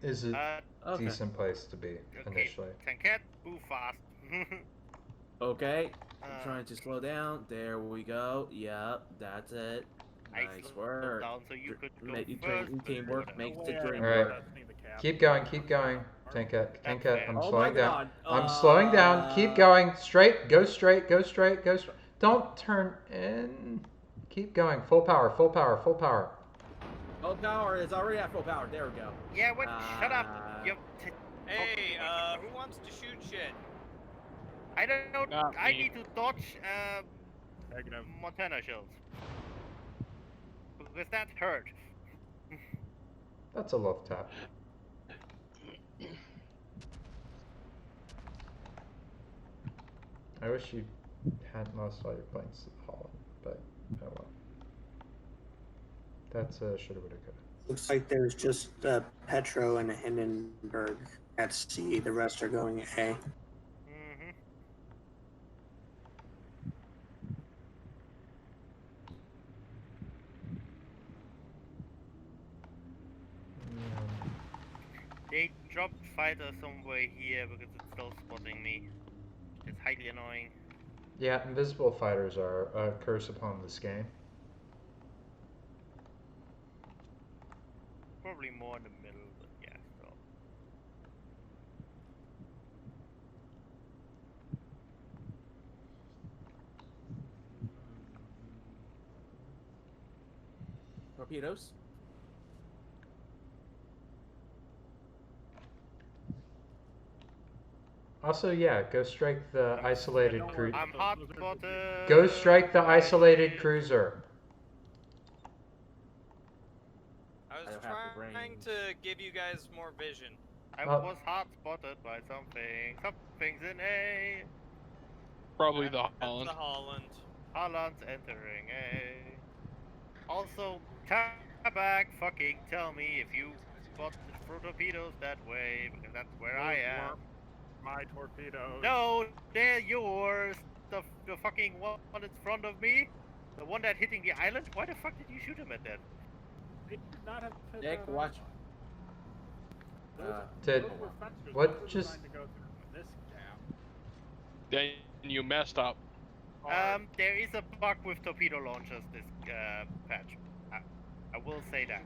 is a decent place to be initially. Tankette, move fast. Okay, I'm trying to slow down. There we go. Yep, that's it. Nice work. Down so you could go teamwork makes the dream work. work. Keep going. Tankette, I'm slowing down. God. I'm slowing down. Keep going. Straight. Go straight. Don't turn in. Keep going. Full power. Oh Full power is already at full power. There we go. Yeah, what? Shut up. You. Hey, who wants to shoot shit? I don't know. Not I me. need to dodge Negative. Montana shells. Because that hurt. That's a love tap. I wish you hadn't lost all your points to Holland, but oh well. That's shoulda, woulda, coulda. Looks like there's just Petro and Hindenburg at C. The rest are going A. Mm-hmm. They dropped fighter somewhere here because it's still spotting me. It's highly annoying. Yeah, invisible fighters are a curse upon this game. Probably more in the middle, but yeah, still. Torpedoes. Also, yeah, go strike the isolated Don't worry. cruiser. I'm hot spotted. Go strike the isolated cruiser. I was I don't have the trying range. to give you guys more vision. I Oh. was hot spotted by something. Something's in A. Probably the That's Holland. the Holland. Holland's entering A. Also, Tabak, fucking tell me if you spot the torpedoes that way, because that's where I Those am. weren't my torpedoes. No, they're yours. The fucking one in front of me. The one that hitting the island. Why the fuck did you shoot him at that? They did not have hit Nick, that watch. Those, Did- those were fencers. what Those were just- designed to go through this gap. Then you messed up. There is a bug with torpedo launchers this patch. I will say that.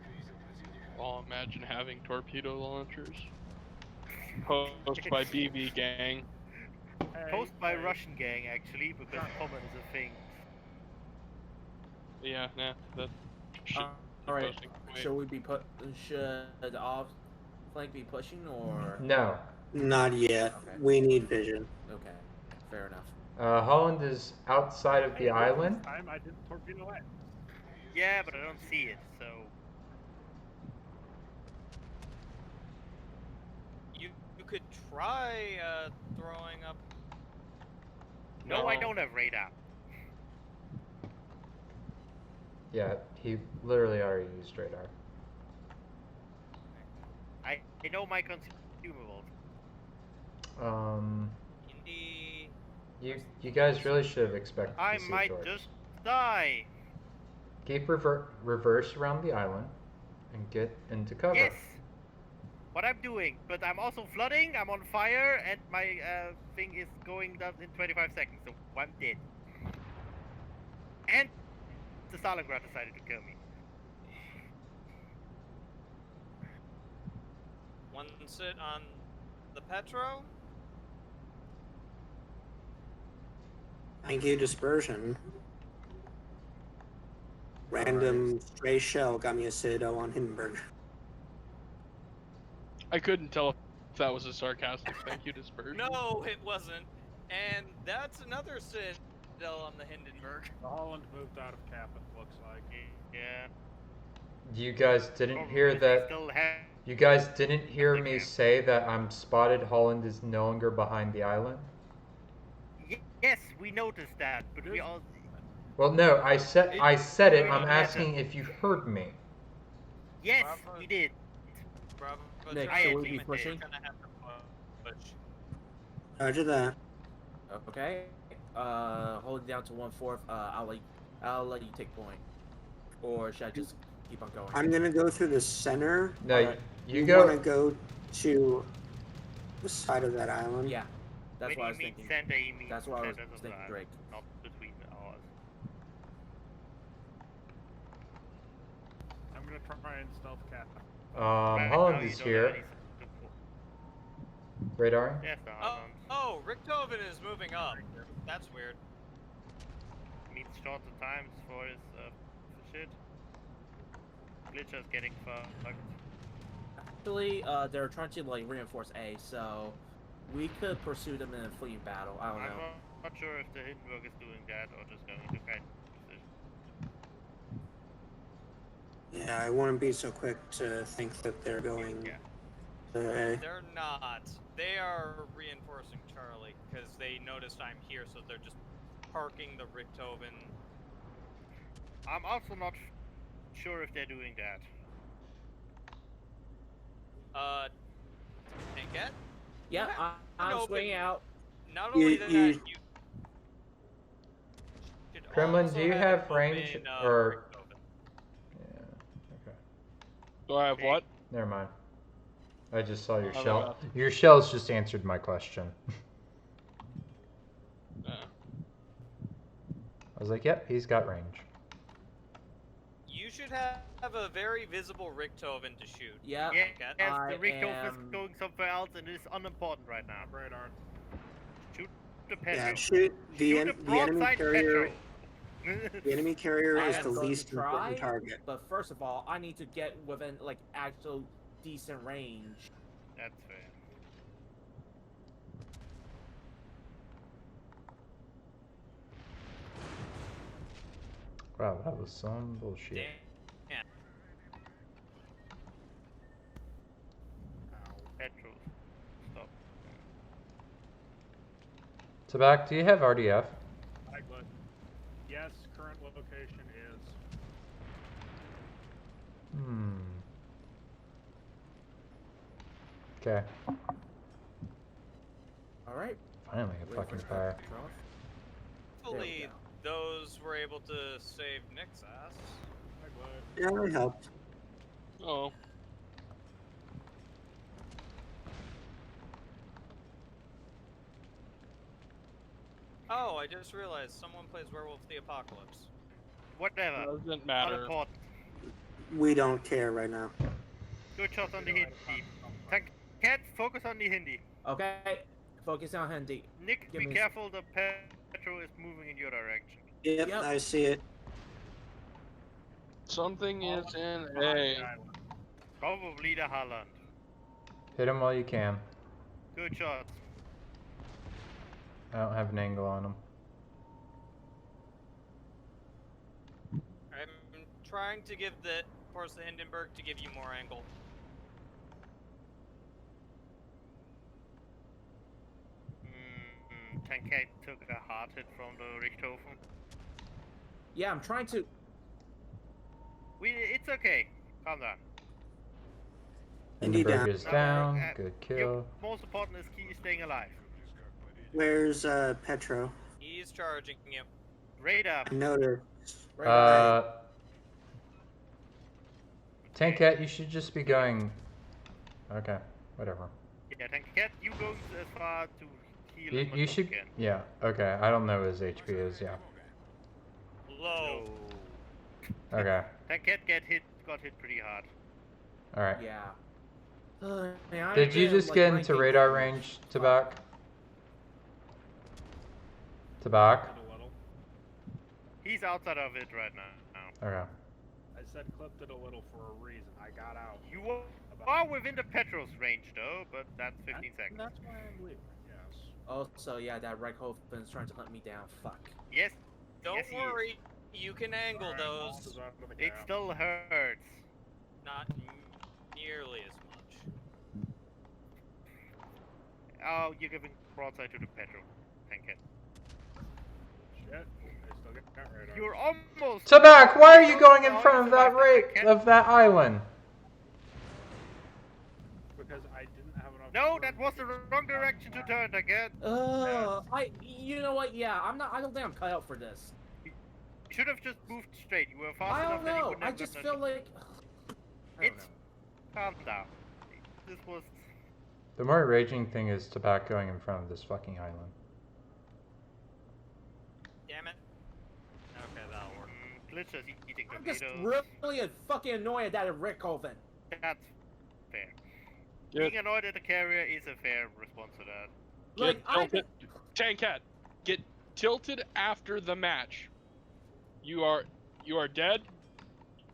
Oh, imagine having torpedo launchers. Post by BB gang. Hey, Post by hey, Russian gang actually, because common is a thing. Yeah, nah, that should be All right. posting. Wait. Should we be should the off flank be pushing or? No. Not yet. Okay. We need vision. Okay, fair enough. Holland is outside of hey, the look, island. This time I didn't torpedo it. Yeah, but I don't see it, so. You could try throwing up. No, I don't have radar. Yeah, he literally already used radar. I know my consumables. Indy. You guys really should have expected I to see might George. just die. Keep reverse around the island and get into cover. Yes. What I'm doing, but I'm also flooding. I'm on fire, and my thing is going down in 25 seconds, so I'm dead. And the Stalingrad decided to kill me. One sit on the Petro. Thank you, dispersion. Random stray shell got me a Citadel on Hindenburg. I couldn't tell if that was a sarcastic thank you dispersion. No, it wasn't. And that's another Citadel on the Hindenburg. The Holland moved out of cap, it looks like. Yeah. You guys didn't hear Probably that. Still have. You guys didn't hear me Okay. say that I'm spotted. Holland is no longer behind the island. Yes, we noticed that, but we all. Well, no, I said it. I'm Really asking if you heard me. Yes, Bravo. we did. Bravo. Nick, I should we be admit pushing? Gonna have to push. Roger that. Okay. Hold it down to 1/4. I'll let you take point. Or should I just keep on going? I'm gonna go through the center. No, Alright. you wanna go. go to the side of that island. Yeah, that's When what I you was mean thinking. Center, you mean That's what I was centers of thinking, the Drake. island, not between ours. I'm gonna try and stealth cap. Right now, Holland you is don't here. have any support. Radar. Yes, the Oh, Holland. oh, Richthofen is moving up. That's weird. Means shorter times for his shit. Glitcher's getting fucked. Actually, they're trying to like reinforce A, so we could pursue them in a fleeing battle. I don't I'm know. not sure if the Hindenburg is doing that or just going to kind position. Yeah, I wouldn't be so quick to think that they're going Yeah. to A. They're not. They are reinforcing Charlie because they noticed I'm here, so they're just parking the Richthofen. I'm also not sure if they're doing that. Tankette? Yeah, I'm No, swinging out. Not only that, you- you should Kremlin, also do you have open, range or? Richthofen. Yeah. Okay. Do I have what? Never mind. I just saw your Oh, shell. about- Your shells just answered my question. I was like, yep, he's got range. You should have a very visible Richthofen to shoot. Yeah. Yes, Tankette. the Richthofen is going somewhere else and is unimportant right now. Radar. Shoot the Petro. Yeah, shoot the enemy broadside carrier. Petro. The enemy carrier I is am the going least to try, important target. but first of all, I need to get within like actual decent range. That's fair. Wow, that was some bullshit. Damn. Petro. Stop. Tabak, do you have RDF? But yes, current location is. Okay. All right. Finally, a fucking fire. Hopefully, those were able to save Nick's ass. Yeah, it helped. Oh. Oh, I just realized someone plays Werewolf the Apocalypse. Whatever. Doesn't matter. Unimportant. We don't care right now. Good shot on the Hindi. Can't focus on the Hindi. Okay. Focus on Hindi. Nick, Give be me careful. The Petro is moving in your direction. Yep, Yep. I see it. Something is in A. Probably the Holland. Hit him while you can. Good shots. I don't have an angle on him. I'm trying to force the Hindenburg to give you more angle. Tankette took a hard hit from the Richthofen. Yeah, I'm trying to. It's okay. Calm down. Indeed, Hindenburg is down. Uh, Good Your kill. most important is key staying alive. Where's Petro? He's charging you. Radar. I noticed. Tankette, you should just be going. Okay, whatever. Yeah, Tankette, you go as far to heal as much You as should. can. Yeah. Okay. I don't know what his HP is. Yeah. Low. Okay. Tankette got hit pretty hard. All right. Yeah. Man, I Did you am, just like, get into 19 radar damage. range, Tabak? Tabak? He's outside of it right now. Okay. I said clipped it a little for a reason. I got out. You are within the Petro's range though, but that's 15 seconds. That's why I'm leaving. Yes. Also, yeah, that Richthofen is trying to hunt me down. Fuck. Yes. Don't yes, he is. worry, you can angle Alright, those. Moss is out of the It gap. still hurts. Not nearly as much. Oh, you're giving broadside to the Petro. Tankette. Shit. I still got radar. You're almost. Tabak, why are you going in front of that island? Because I didn't have enough. No, that was the wrong direction to turn, Tankette. You know what? Yeah, I don't think I'm cut out for this. You should have just moved straight. You were fast I enough don't that you know. wouldn't I have just gotten feel like. I don't It's. know. Calm down. This was. The more raging thing is Tabak going in front of this fucking island. Damn it. Okay, that'll work. Glitches eating I'm just tomatoes. really fucking annoyed at that Richthofen. That's fair. Good. Being annoyed at the carrier is a fair response to that. Like, I. Tankette, get tilted after the match. You are dead.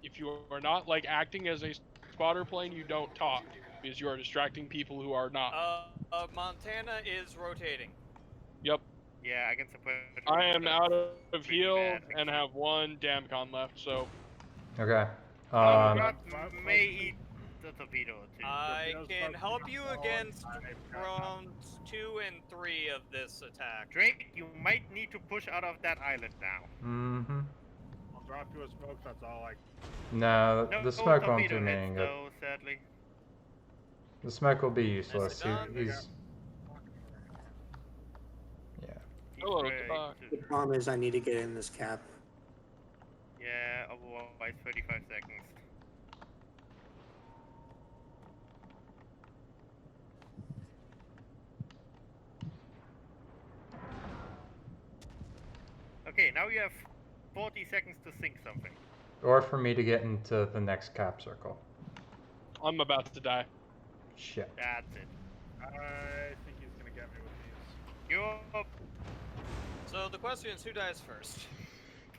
if you are not like acting as a spotter plane, you don't talk because you are distracting people who are not. Montana is rotating. Yep. Yeah, I can support. I am out of pretty heal bad, and have one damcon left, so Okay. God may eat the torpedo too. I Torpedoes can about help to you come against I've got rounds 2 and 3 of this attack. Drake, you might need to push out of that island now. Mm-hmm. I'll drop you a smoke. That's all I. No, No the smoke won't torpedo do me hits, any good. though, sadly. The smoke will be useless. Nicely done. He's yeah. hello, He's Doc. The problem is I need to get in this cap. Yeah, otherwise 35 seconds. Okay, now you have 40 seconds to sink something. Or for me to get into the next cap circle. I'm about to die. Shit. That's it. I think he's gonna get me with these. You're up. So the question is, who dies first?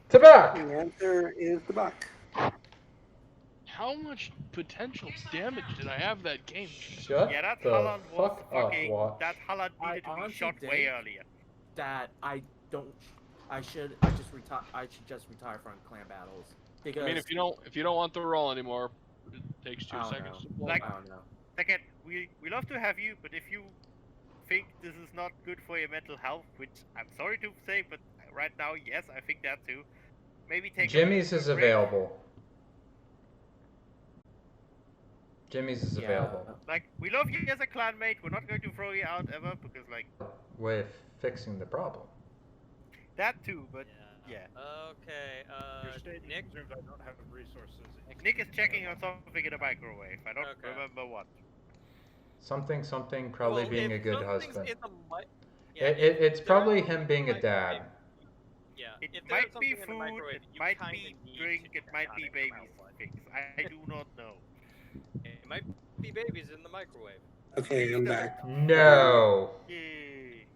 Tabak! The answer is the buck. How much potential damage did I have that game? Shut Yeah, that the Holland was fuck up, fucking. Watch. That Holland I needed to be honestly shot way think- earlier. That I don't. I should just retire from clan battles because I mean, if you don't want the roll anymore, it takes 2 I don't seconds know. to play. Like- I don't know. Second, we love to have you, but if you think this is not good for your mental health, which I'm sorry to say, but right now, yes, I think that too. Maybe take Jimmy's a is break. available. Jimmy's is Yeah. available. Like, we love you as a clanmate. We're not going to throw you out ever because, like, With fixing the problem. that too. But yeah, Okay, Your statement Nick? presumes I don't have resources. Nick is checking on something in the microwave. I don't Okay. remember what. Something, probably Well, being if a good something's husband. in the It's if probably there's him being a something in the dad. microwave- Yeah, It if there's might be something in the food, microwave, it you might kinda be need drink, to it might check be on it baby from outside. things. I do not know. It might be babies in the microwave. Okay, I'm back. No. Yay.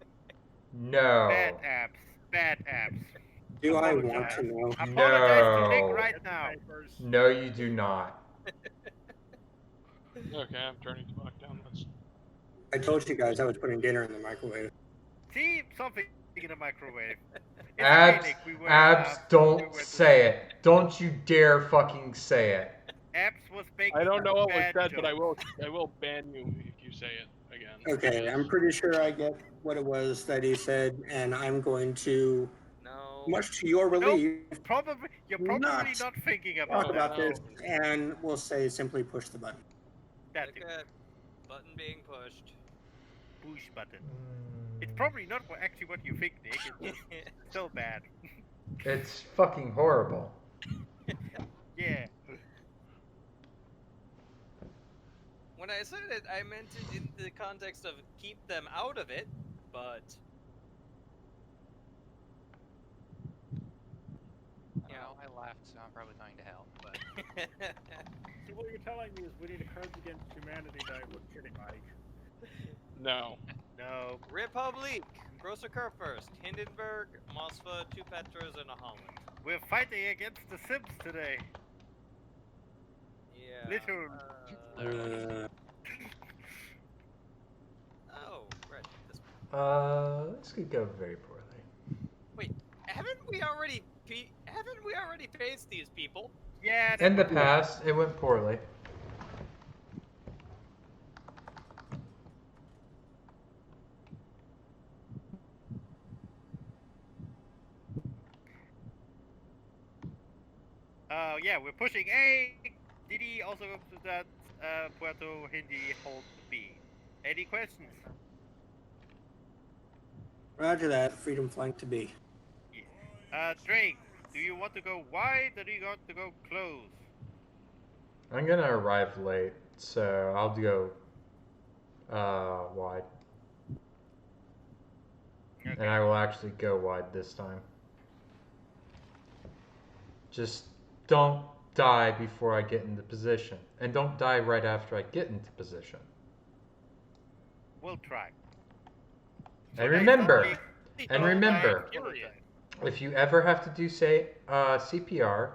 No. Bad apps. Bad apps. Do I Apologize. want to know? Apologize to Nick No. right now. Papers. No, you do not. Okay, I'm turning the back down. That's I told you guys I was putting dinner in the microwave. See something in the microwave. It's Abs, okay, Nick. We were, Abs, we don't went to- say it. Don't you dare fucking say it. Abs was baking. I don't know what was bad said, but I jokes. will ban you if you say it again. Okay, I'm pretty sure I get what it was that he said, and I'm going to, No. much to your relief, Probably you're probably Not not thinking talk about about that. this, and we'll say simply push the button. That too. Okay. Button being pushed. Push button. It's probably not actually what you think, Nick. It's just so bad. It's fucking horrible. Yeah. When I said it, I meant it in the context of keep them out of it, but You know, I laughed, so I'm probably going to help. But So what you're telling me is we need a Cards Against Humanity night with Kitty Mike. No. No. Republic. Grosser Kerr first. Hindenburg, Mosfa, 2 Petras, and a Holland. We're fighting against the Sims today. Yeah. Literally. Oh, right. This This could go very poorly. haven't we already faced these people? Yeah. In the past, it went poorly. Yeah, we're pushing A. Didi also goes to that Puerto Hindi hold B. Any questions? Roger that, freedom flank to B. Drake, do you want to go wide or do you want to go close? I'm gonna arrive late, so I'll go wide. Okay. And I will actually go wide this time. Just don't die before I get into position. And don't die right after I get into position. We'll try. And guys, remember, don't and remember, apologize. if you ever have to do, say, CPR,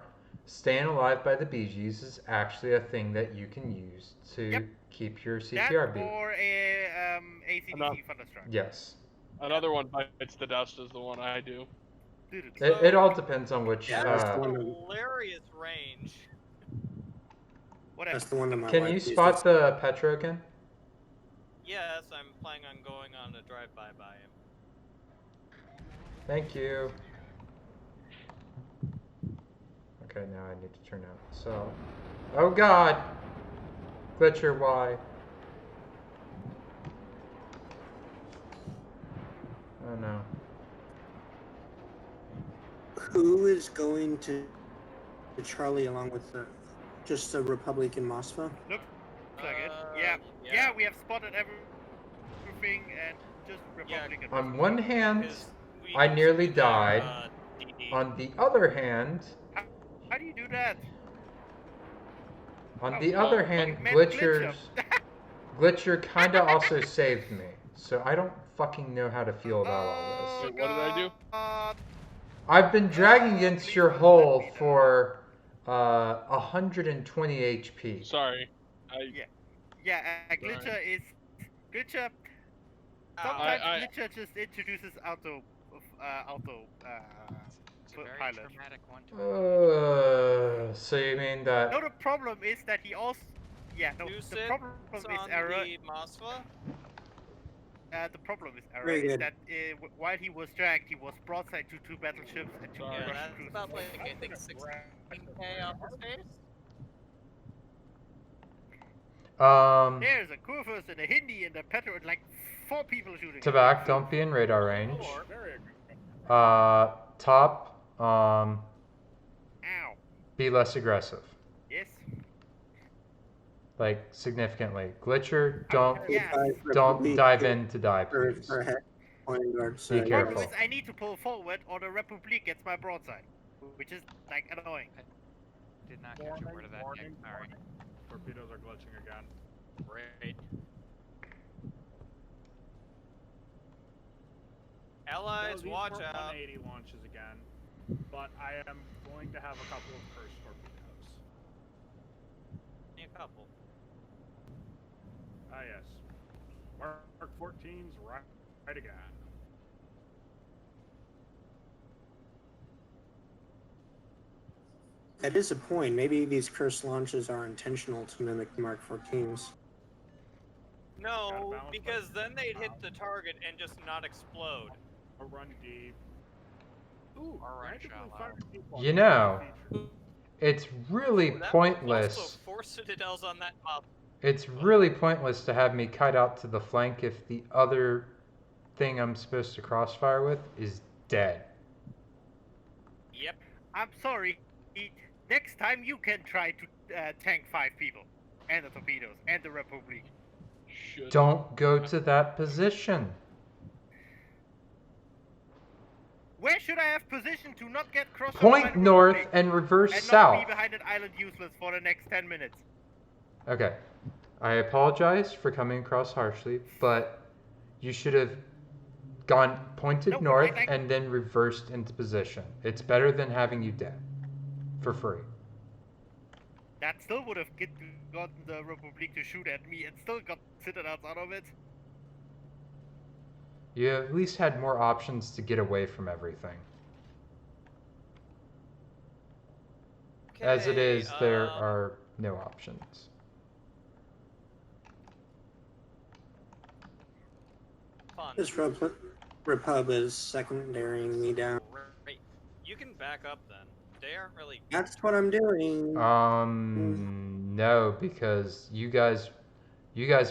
staying alive by the Bee Gees is actually a thing that you can use to Yep. keep your That CPR beat. or a ACDC Thunderstruck. Yes. Another one bites the dust is the one I do. It all depends on which. Yeah, that's the That's one. hilarious range. Whatever. That's the one that my Can wife you uses. spot the Petro again? Yes, I'm planning on going on a drive-by by him. Thank you. Okay, now I need to turn out. So, oh God, Glitcher, why? Oh no. Who is going to Charlie along with just the Republic and Mosfa? Looks like it. Yeah, we have spotted everything and just Republic and On one hand, we I can nearly see their, died. DD. On the other hand, How do you do that? Glitcher kinda also saved me. So I don't fucking know how to feel about all this. Wait, what did I do? I've been dragging against your hull for 120 HP. Sorry. Glitcher is Glitcher. Sometimes Glitcher just introduces auto It's a very pilot. traumatic one to So you mean that? No, the problem is that he also. Yeah, no. The problem is error. The Mosfa? The problem is error Very is good. that while he was dragged, he was broadside to 2 battleships and 2 Yeah, Russian that's cruisers. about like I think 16k off the space. There's a Kurfürst and a Hindi and a Petro and like 4 people shooting. Tabak, don't be in radar range. Very aggressive. Top, Ow. be less aggressive. Yes. Like significantly. Glitcher, don't Republic dive in to die, for please. a head point guard. Be So The problem careful. is I need to pull forward or the Republic gets my broadside, which is like annoying. did not catch a word of that, Nick. Sorry. Torpedoes are glitching again. Great. Allies, These watch were out. 180 launches again, but I am going to have a couple of cursed torpedoes. A couple. Ah yes. Mark 14's right again. that is a point. Maybe these cursed launches are intentional to mimic the Mark 14s. No, because then they'd hit the target and just not explode. A run deep. Ooh, Or run randomly shallow. fired deep You know, feature. it's really That was pointless. Also, 4 citadels on that map. It's really pointless to have me kite out to the flank if the other thing I'm supposed to crossfire with is dead. Yep. I'm sorry. Next time you can try to tank 5 people and the torpedoes and the Republic. Don't go to that position. Where should I have position to not get crossed? Point north and reverse and south. not be behind an island useless for the next 10 minutes. Okay. I apologize for coming across harshly, but you should have gone pointed north and then reversed into position. It's better than having you dead. For free. That still would have gotten the Republic to shoot at me and still got citadels out of it. You at least had more options to get away from everything. Okay, As it is, there are no options. Fun. This Repub is secondarying me down. Great. You can back up then. They aren't really. That's what I'm doing. No, because you guys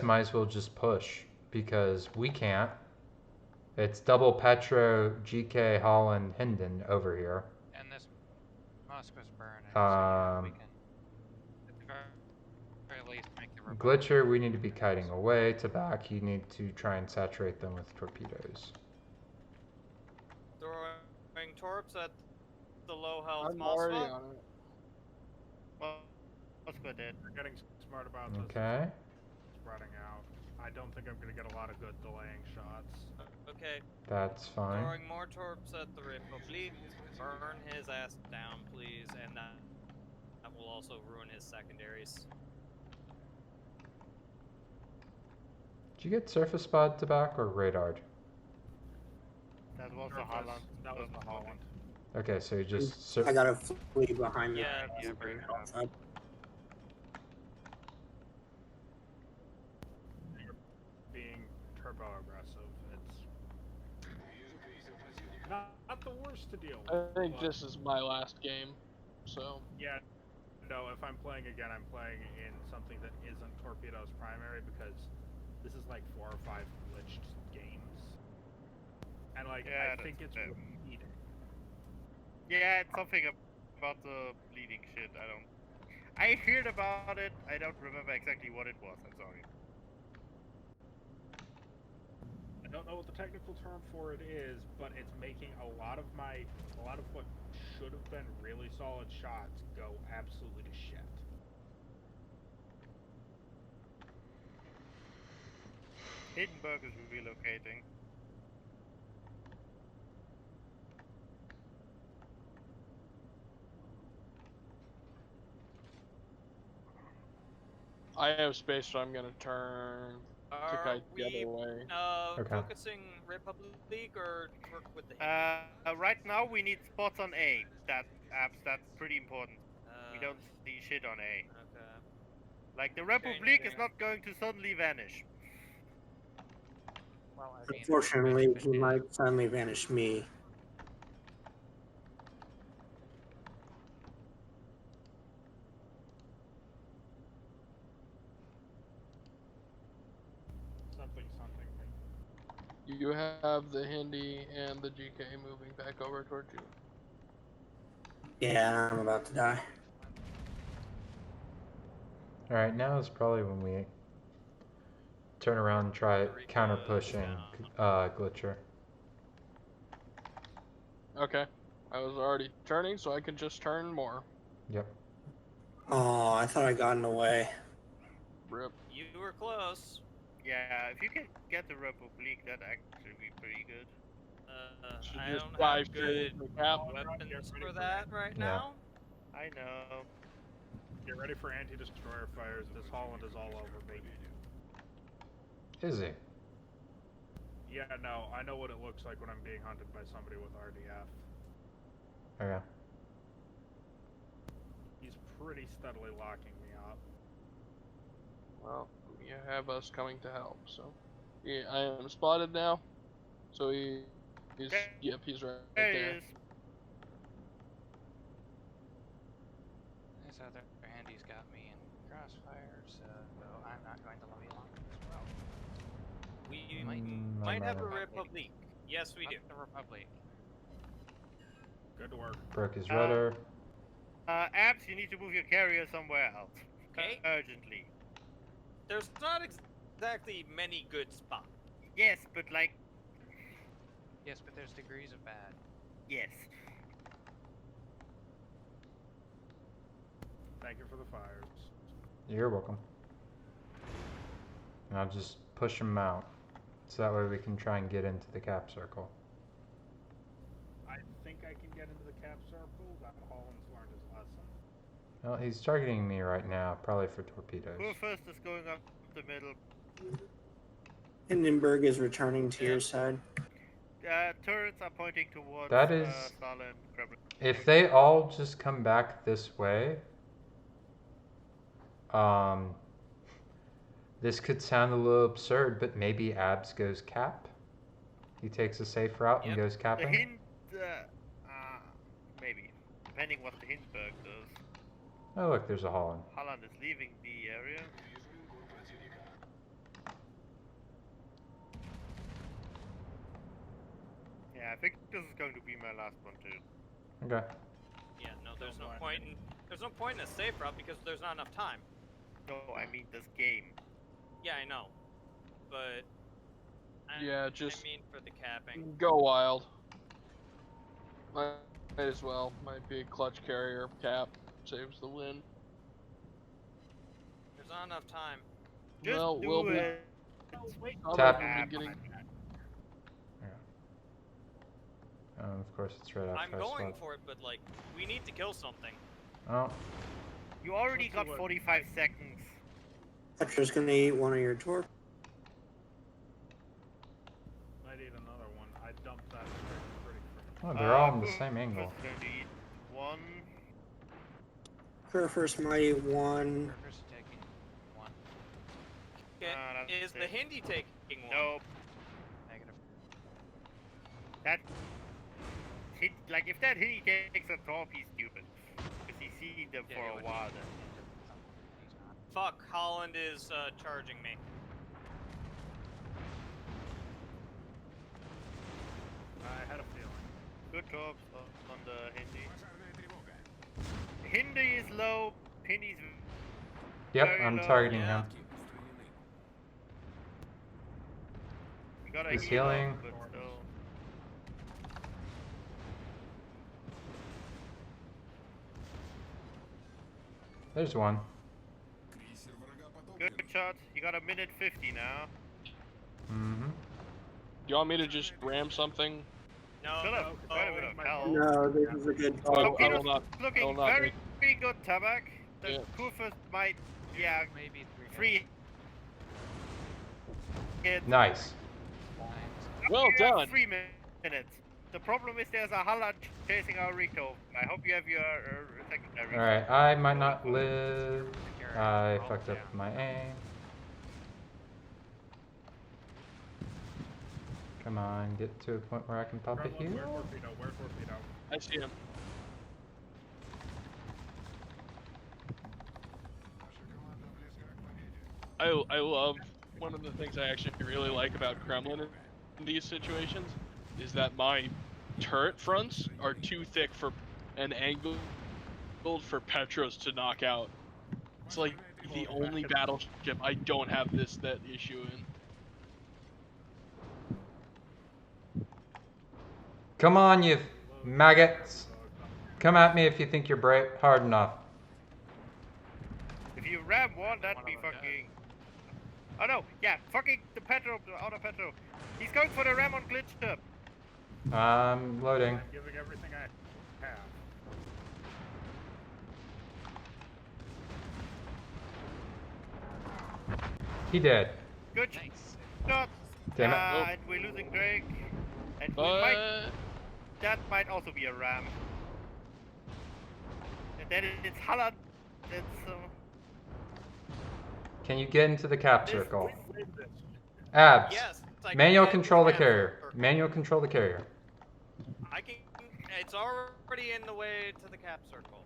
might as well just push because we can't. It's double Petro, GK, Holland, Hinden over here. And this Moscow's burning, so yeah, we can at the very least make the Republic. Glitcher, we need to be kiting away. Tabak, you need to try and saturate them with torpedoes. Throwing torps at the low health I'm already Mosfa. on it. Well, let's go dead. You're getting smart about this. Okay. Spreading out. I don't think I'm going to get a lot of good delaying shots. Okay. That's fine. Throwing more torps at the Republic. Burn his ass down, please, and That will also ruin his secondaries. Did you get surface pod to back or radar? That was the Holland. That was the Holland. Okay, so you just. I got a flee behind me. Yeah, Yeah, break it up. You're being turbo aggressive. It's not the worst to deal with. I think but this is my last game, so. yeah, no. If I'm playing again, I'm playing in something that isn't Torpedo's primary because this is like 4 or 5 glitched games, and like Yeah, I think it's fair. repeating. Yeah, it's something about the bleeding shit. I heard about it. I don't remember exactly what it was. I'm sorry. I don't know what the technical term for it is, but it's making a lot of what should have been really solid shots go absolutely to shit. Hindenburg is relocating. I have space, so I'm gonna turn to Are kite the we other way. Okay. focusing Republic or work with the Hindi? Right now we need spots on A. That's pretty important. We don't see shit on A. Okay. Like the Republic is not going to suddenly vanish. Well, I mean, Unfortunately, he might suddenly vanish me. Something. You have the Hindi and the GK moving back over towards you. Yeah, I'm about to die. Alright, now is probably when we turn around and try counter pushing Glitcher. Okay. I was already turning, so I can just turn more. Yep. Oh, I thought I got in the way. Rip. You were close. Yeah, if you can get the Republic, that'd actually be pretty good. Should I just don't dive have straight good into the cap. weapons for that right Yeah. now. I know. Get ready for anti-destroyer fires. This Holland is all over me. Is he? Yeah, no, I know what it looks like when I'm being hunted by somebody with RDF. Okay. He's pretty steadily locking me up. Well, you have us coming to help, so. Yeah, I am spotted now. So he's, yep, he's right There he there. is. this other handy's got me in crossfire, so I'm not going to lobby along as well. We Mm, might have a I'm Republic. Yes, we do. The Republic. Good work. Broke his rudder. Abs, you need to move your carrier somewhere else. Okay. Urgently. There's not exactly many good spots. Yes, but like, Yes, but there's degrees of bad. yes. Thank you for the fires. You're welcome. And I'll just push him out. So that way we can try and get into the cap circle. I think I can get into the cap circle. That Holland's learned his lesson. Well, he's targeting me right now, probably for torpedoes. Who first is going up the middle? Hindenburg is returning to your side. Turrets are pointing towards That is- Stalin. If they all just come back this way, this could sound a little absurd, but maybe Abs goes cap. He takes a safe route and goes The capping. Hind, maybe, depending what the Hindenburg does. Oh look, there's a Holland. Holland is leaving the area. Yeah, I think this is going to be my last one too. Okay. Yeah, no, there's no point in a safe route because there's not enough time. No, I mean this game. Yeah, I know, but Yeah, just I mean for the capping. go wild. Might as well. Might be a clutch carrier cap. Saves the win. There's not enough time. Just Well, do we'll be it. Tap. from the beginning. Of course, it's right after I'm I going swap. for it, but like we need to kill something. Oh, You already Let's got see what- 45 seconds. Petra's gonna eat one of your torpedoes. Might eat another one. I dumped that pretty quick. Oh, they're all in the same angle. First gonna eat one. First might eat one. Workers taking one. Okay, is the Hindi taking one? Nope. Negative. That. Like, if that Hindi takes a top, he's stupid. Because he's seen them Yeah, for he a would. while then. He's not. Fuck, Holland is charging me. I had a feeling. Good job on the Hindi. Hindi is low. Hindi's Yep, very I'm low. targeting Yeah. him. You gotta He's heal up, healing. but still. There's one. Good shot. You got a minute 50 now. Mm-hmm. Do you want me to just ram something? No, Still have no, quite a bit of my health. fault. No, this is a good I call. will not. Looking will not very, very good, Tabak. The Yeah. Kufas might, yeah, Maybe 3 hits. Nice. lines. Well You have done. 3 minutes. The problem is there's a Halad chasing our Rico. I hope you have your secondary. Alright, I might not live. Security. I Oh, fucked up yeah. my aim. Come on, get to a point where I can pop a Gremlin, heal. where's torpedo? Where's torpedo? I see him. I love one of the things I actually really like about Kremlin in these situations is that my turret fronts are too thick for an angle for Petros to knock out. It's like the only battleship I don't have that issue in. Come on, you maggots. Come at me if you think you're hard enough. If you ram one, that'd be fucking. Oh no, yeah, fucking the Petro, the auto Petro. He's going for the ram on glitch up. I'm loading. I'm giving everything I have. He did. Good Nice. shot. Damn it. And we're losing Drake. And we might, But that might also be a ram. And then it's Halad. That's Can you get into the cap This- circle? Win this. Abs. Yes, I Manual can control the get carrier. circle. Manual control the carrier. I can. It's already in the way to the cap circle.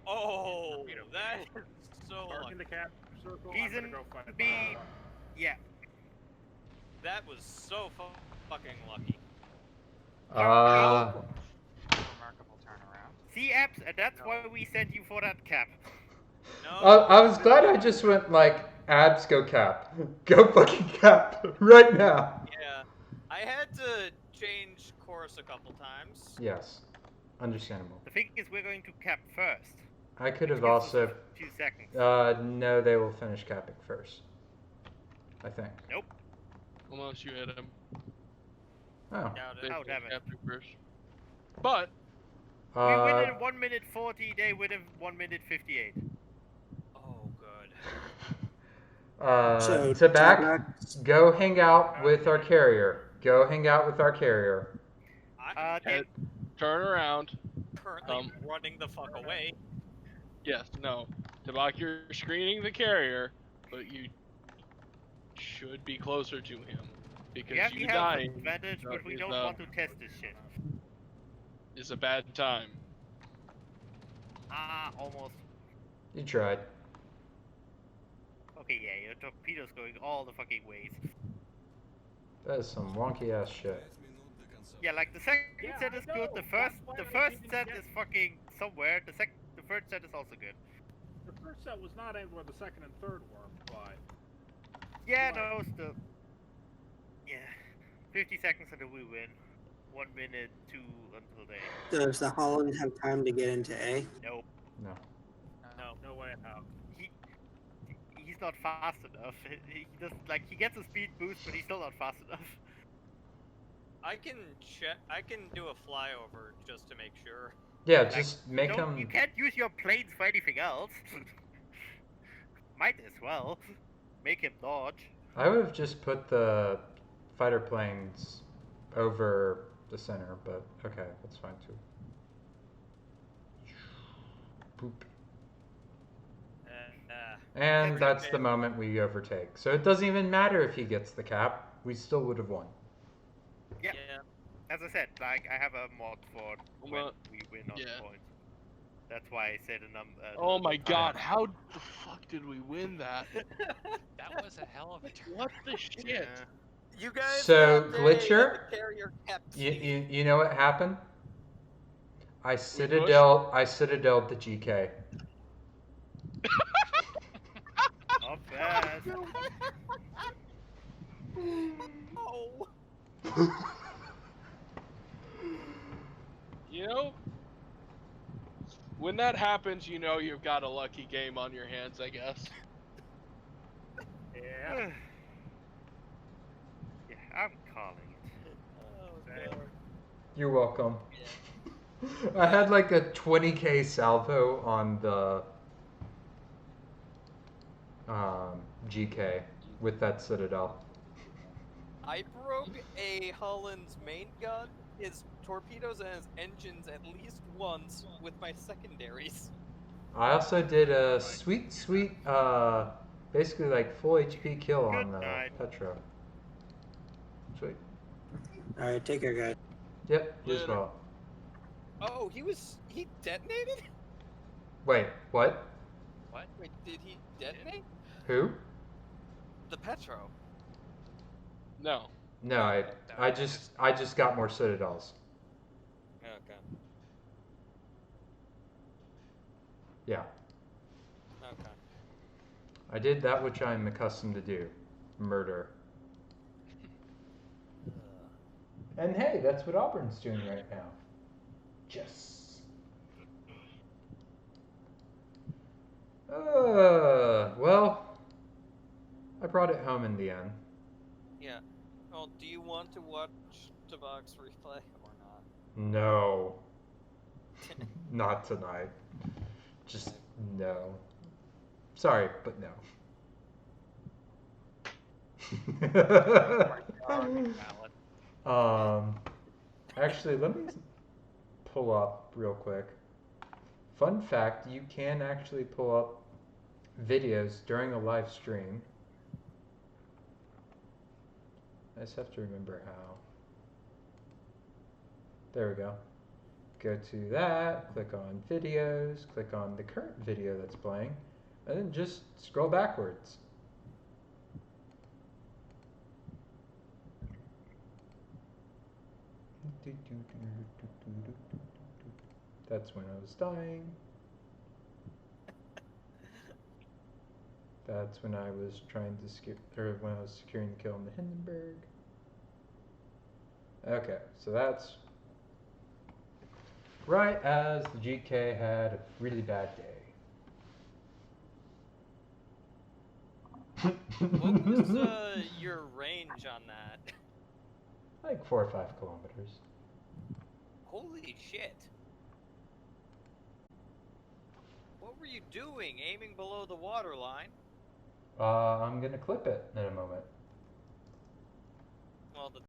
Oh, that is so Park lucky. in the cap circle. He's I'm gonna in go fight B. the yeah. That was so fucking lucky. Remarkable turnaround. See, apps, and that's why we sent you for that cap. No. I was glad I just went like, abs, go cap. Go fucking cap. Right now. Yeah, I had to change course a couple times. Yes. Understandable. The thing is, we're going to cap first. I could have Gives us also... a few seconds. No, they will finish capping first. I think. Nope. unless you hit him, Oh. Doubt they it. Oh, damn it. capture first. But We win in 1 minute 40, they win in 1 minute 58. Oh, good. To back, go hang out with our carrier. Go hang out with our carrier. I'm head, turn around. currently running the fuck away. Yes, no. Tabak, you're screening the carrier, but you should be closer to him. Because We actually you have dying an advantage, but we is, don't want to test this shit. is a bad time. Ah, almost. You tried. Okay, yeah, your torpedo's going all the fucking ways. That is some wonky ass shit. Yeah, like the second Yeah, set I is good. know. The That's first, why the I first didn't set get- is fucking somewhere. The third set is also good. The first set was not aimed where the second and third were, but Yeah, Right. no, still. Yeah, 50 seconds until we win. 1 minute 2 until they. Does the Holland have time to get into A? Nope. No. No. no way in hell. He's not fast enough. He does he gets a speed boost, but he's still not fast enough. I can check. I can do a flyover just to make sure. Yeah, Like, just make you him. can't use your planes for anything else. Might as well make him dodge. I would have just put the fighter planes over the center, but okay, that's fine too. Boop. And that's the moment we overtake. So it doesn't even matter if he gets the cap. We still would have won. Yeah. As I said, like I have a mod for when we win on points. That's why I said a number. Oh my god, how the fuck did we win that? That was a hell of a turn. What the shit? Yeah. You guys So, that day Glitcher, had the carrier kept you know what happened? I citadeled the GK. Not bad. Oh. You know, when that happens, you know you've got a lucky game on your hands, I guess. Yeah. Yeah, I'm calling it. Oh, God. You're welcome. I had like a 20k salvo on the GK with that Citadel. I broke a Holland's main gun, his torpedoes, and his engines at least once with my secondaries. I also did a sweet, basically like full HP kill on the Petro. Sweet. Alright, take care, guys. Yep, you as well. Oh, he detonated? Wait, what? What? Wait, did he detonate? Who? The Petro. No. No, I just got more Citadels. Okay. Yeah. Okay. I did that which I'm accustomed to do. Murder. And hey, that's what Auburn's doing right now. Yes. Well, I brought it home in the end. Yeah. Well, do you want to watch Tavok's replay or not? No. Not tonight. Just no. Sorry, but no. Actually, let me pull up real quick. Fun fact, you can actually pull up videos during a live stream. I just have to remember how. There we go. Go to that, click on videos, click on the current video that's playing, and then just scroll backwards. That's when I was dying. That's when I was trying to when I was securing the kill in the Hindenburg. Okay, so that's right as the GK had a really bad day. What was your range on that? Like 4 or 5 kilometers. Holy shit. What were you doing, aiming below the waterline? I'm gonna clip it in a moment.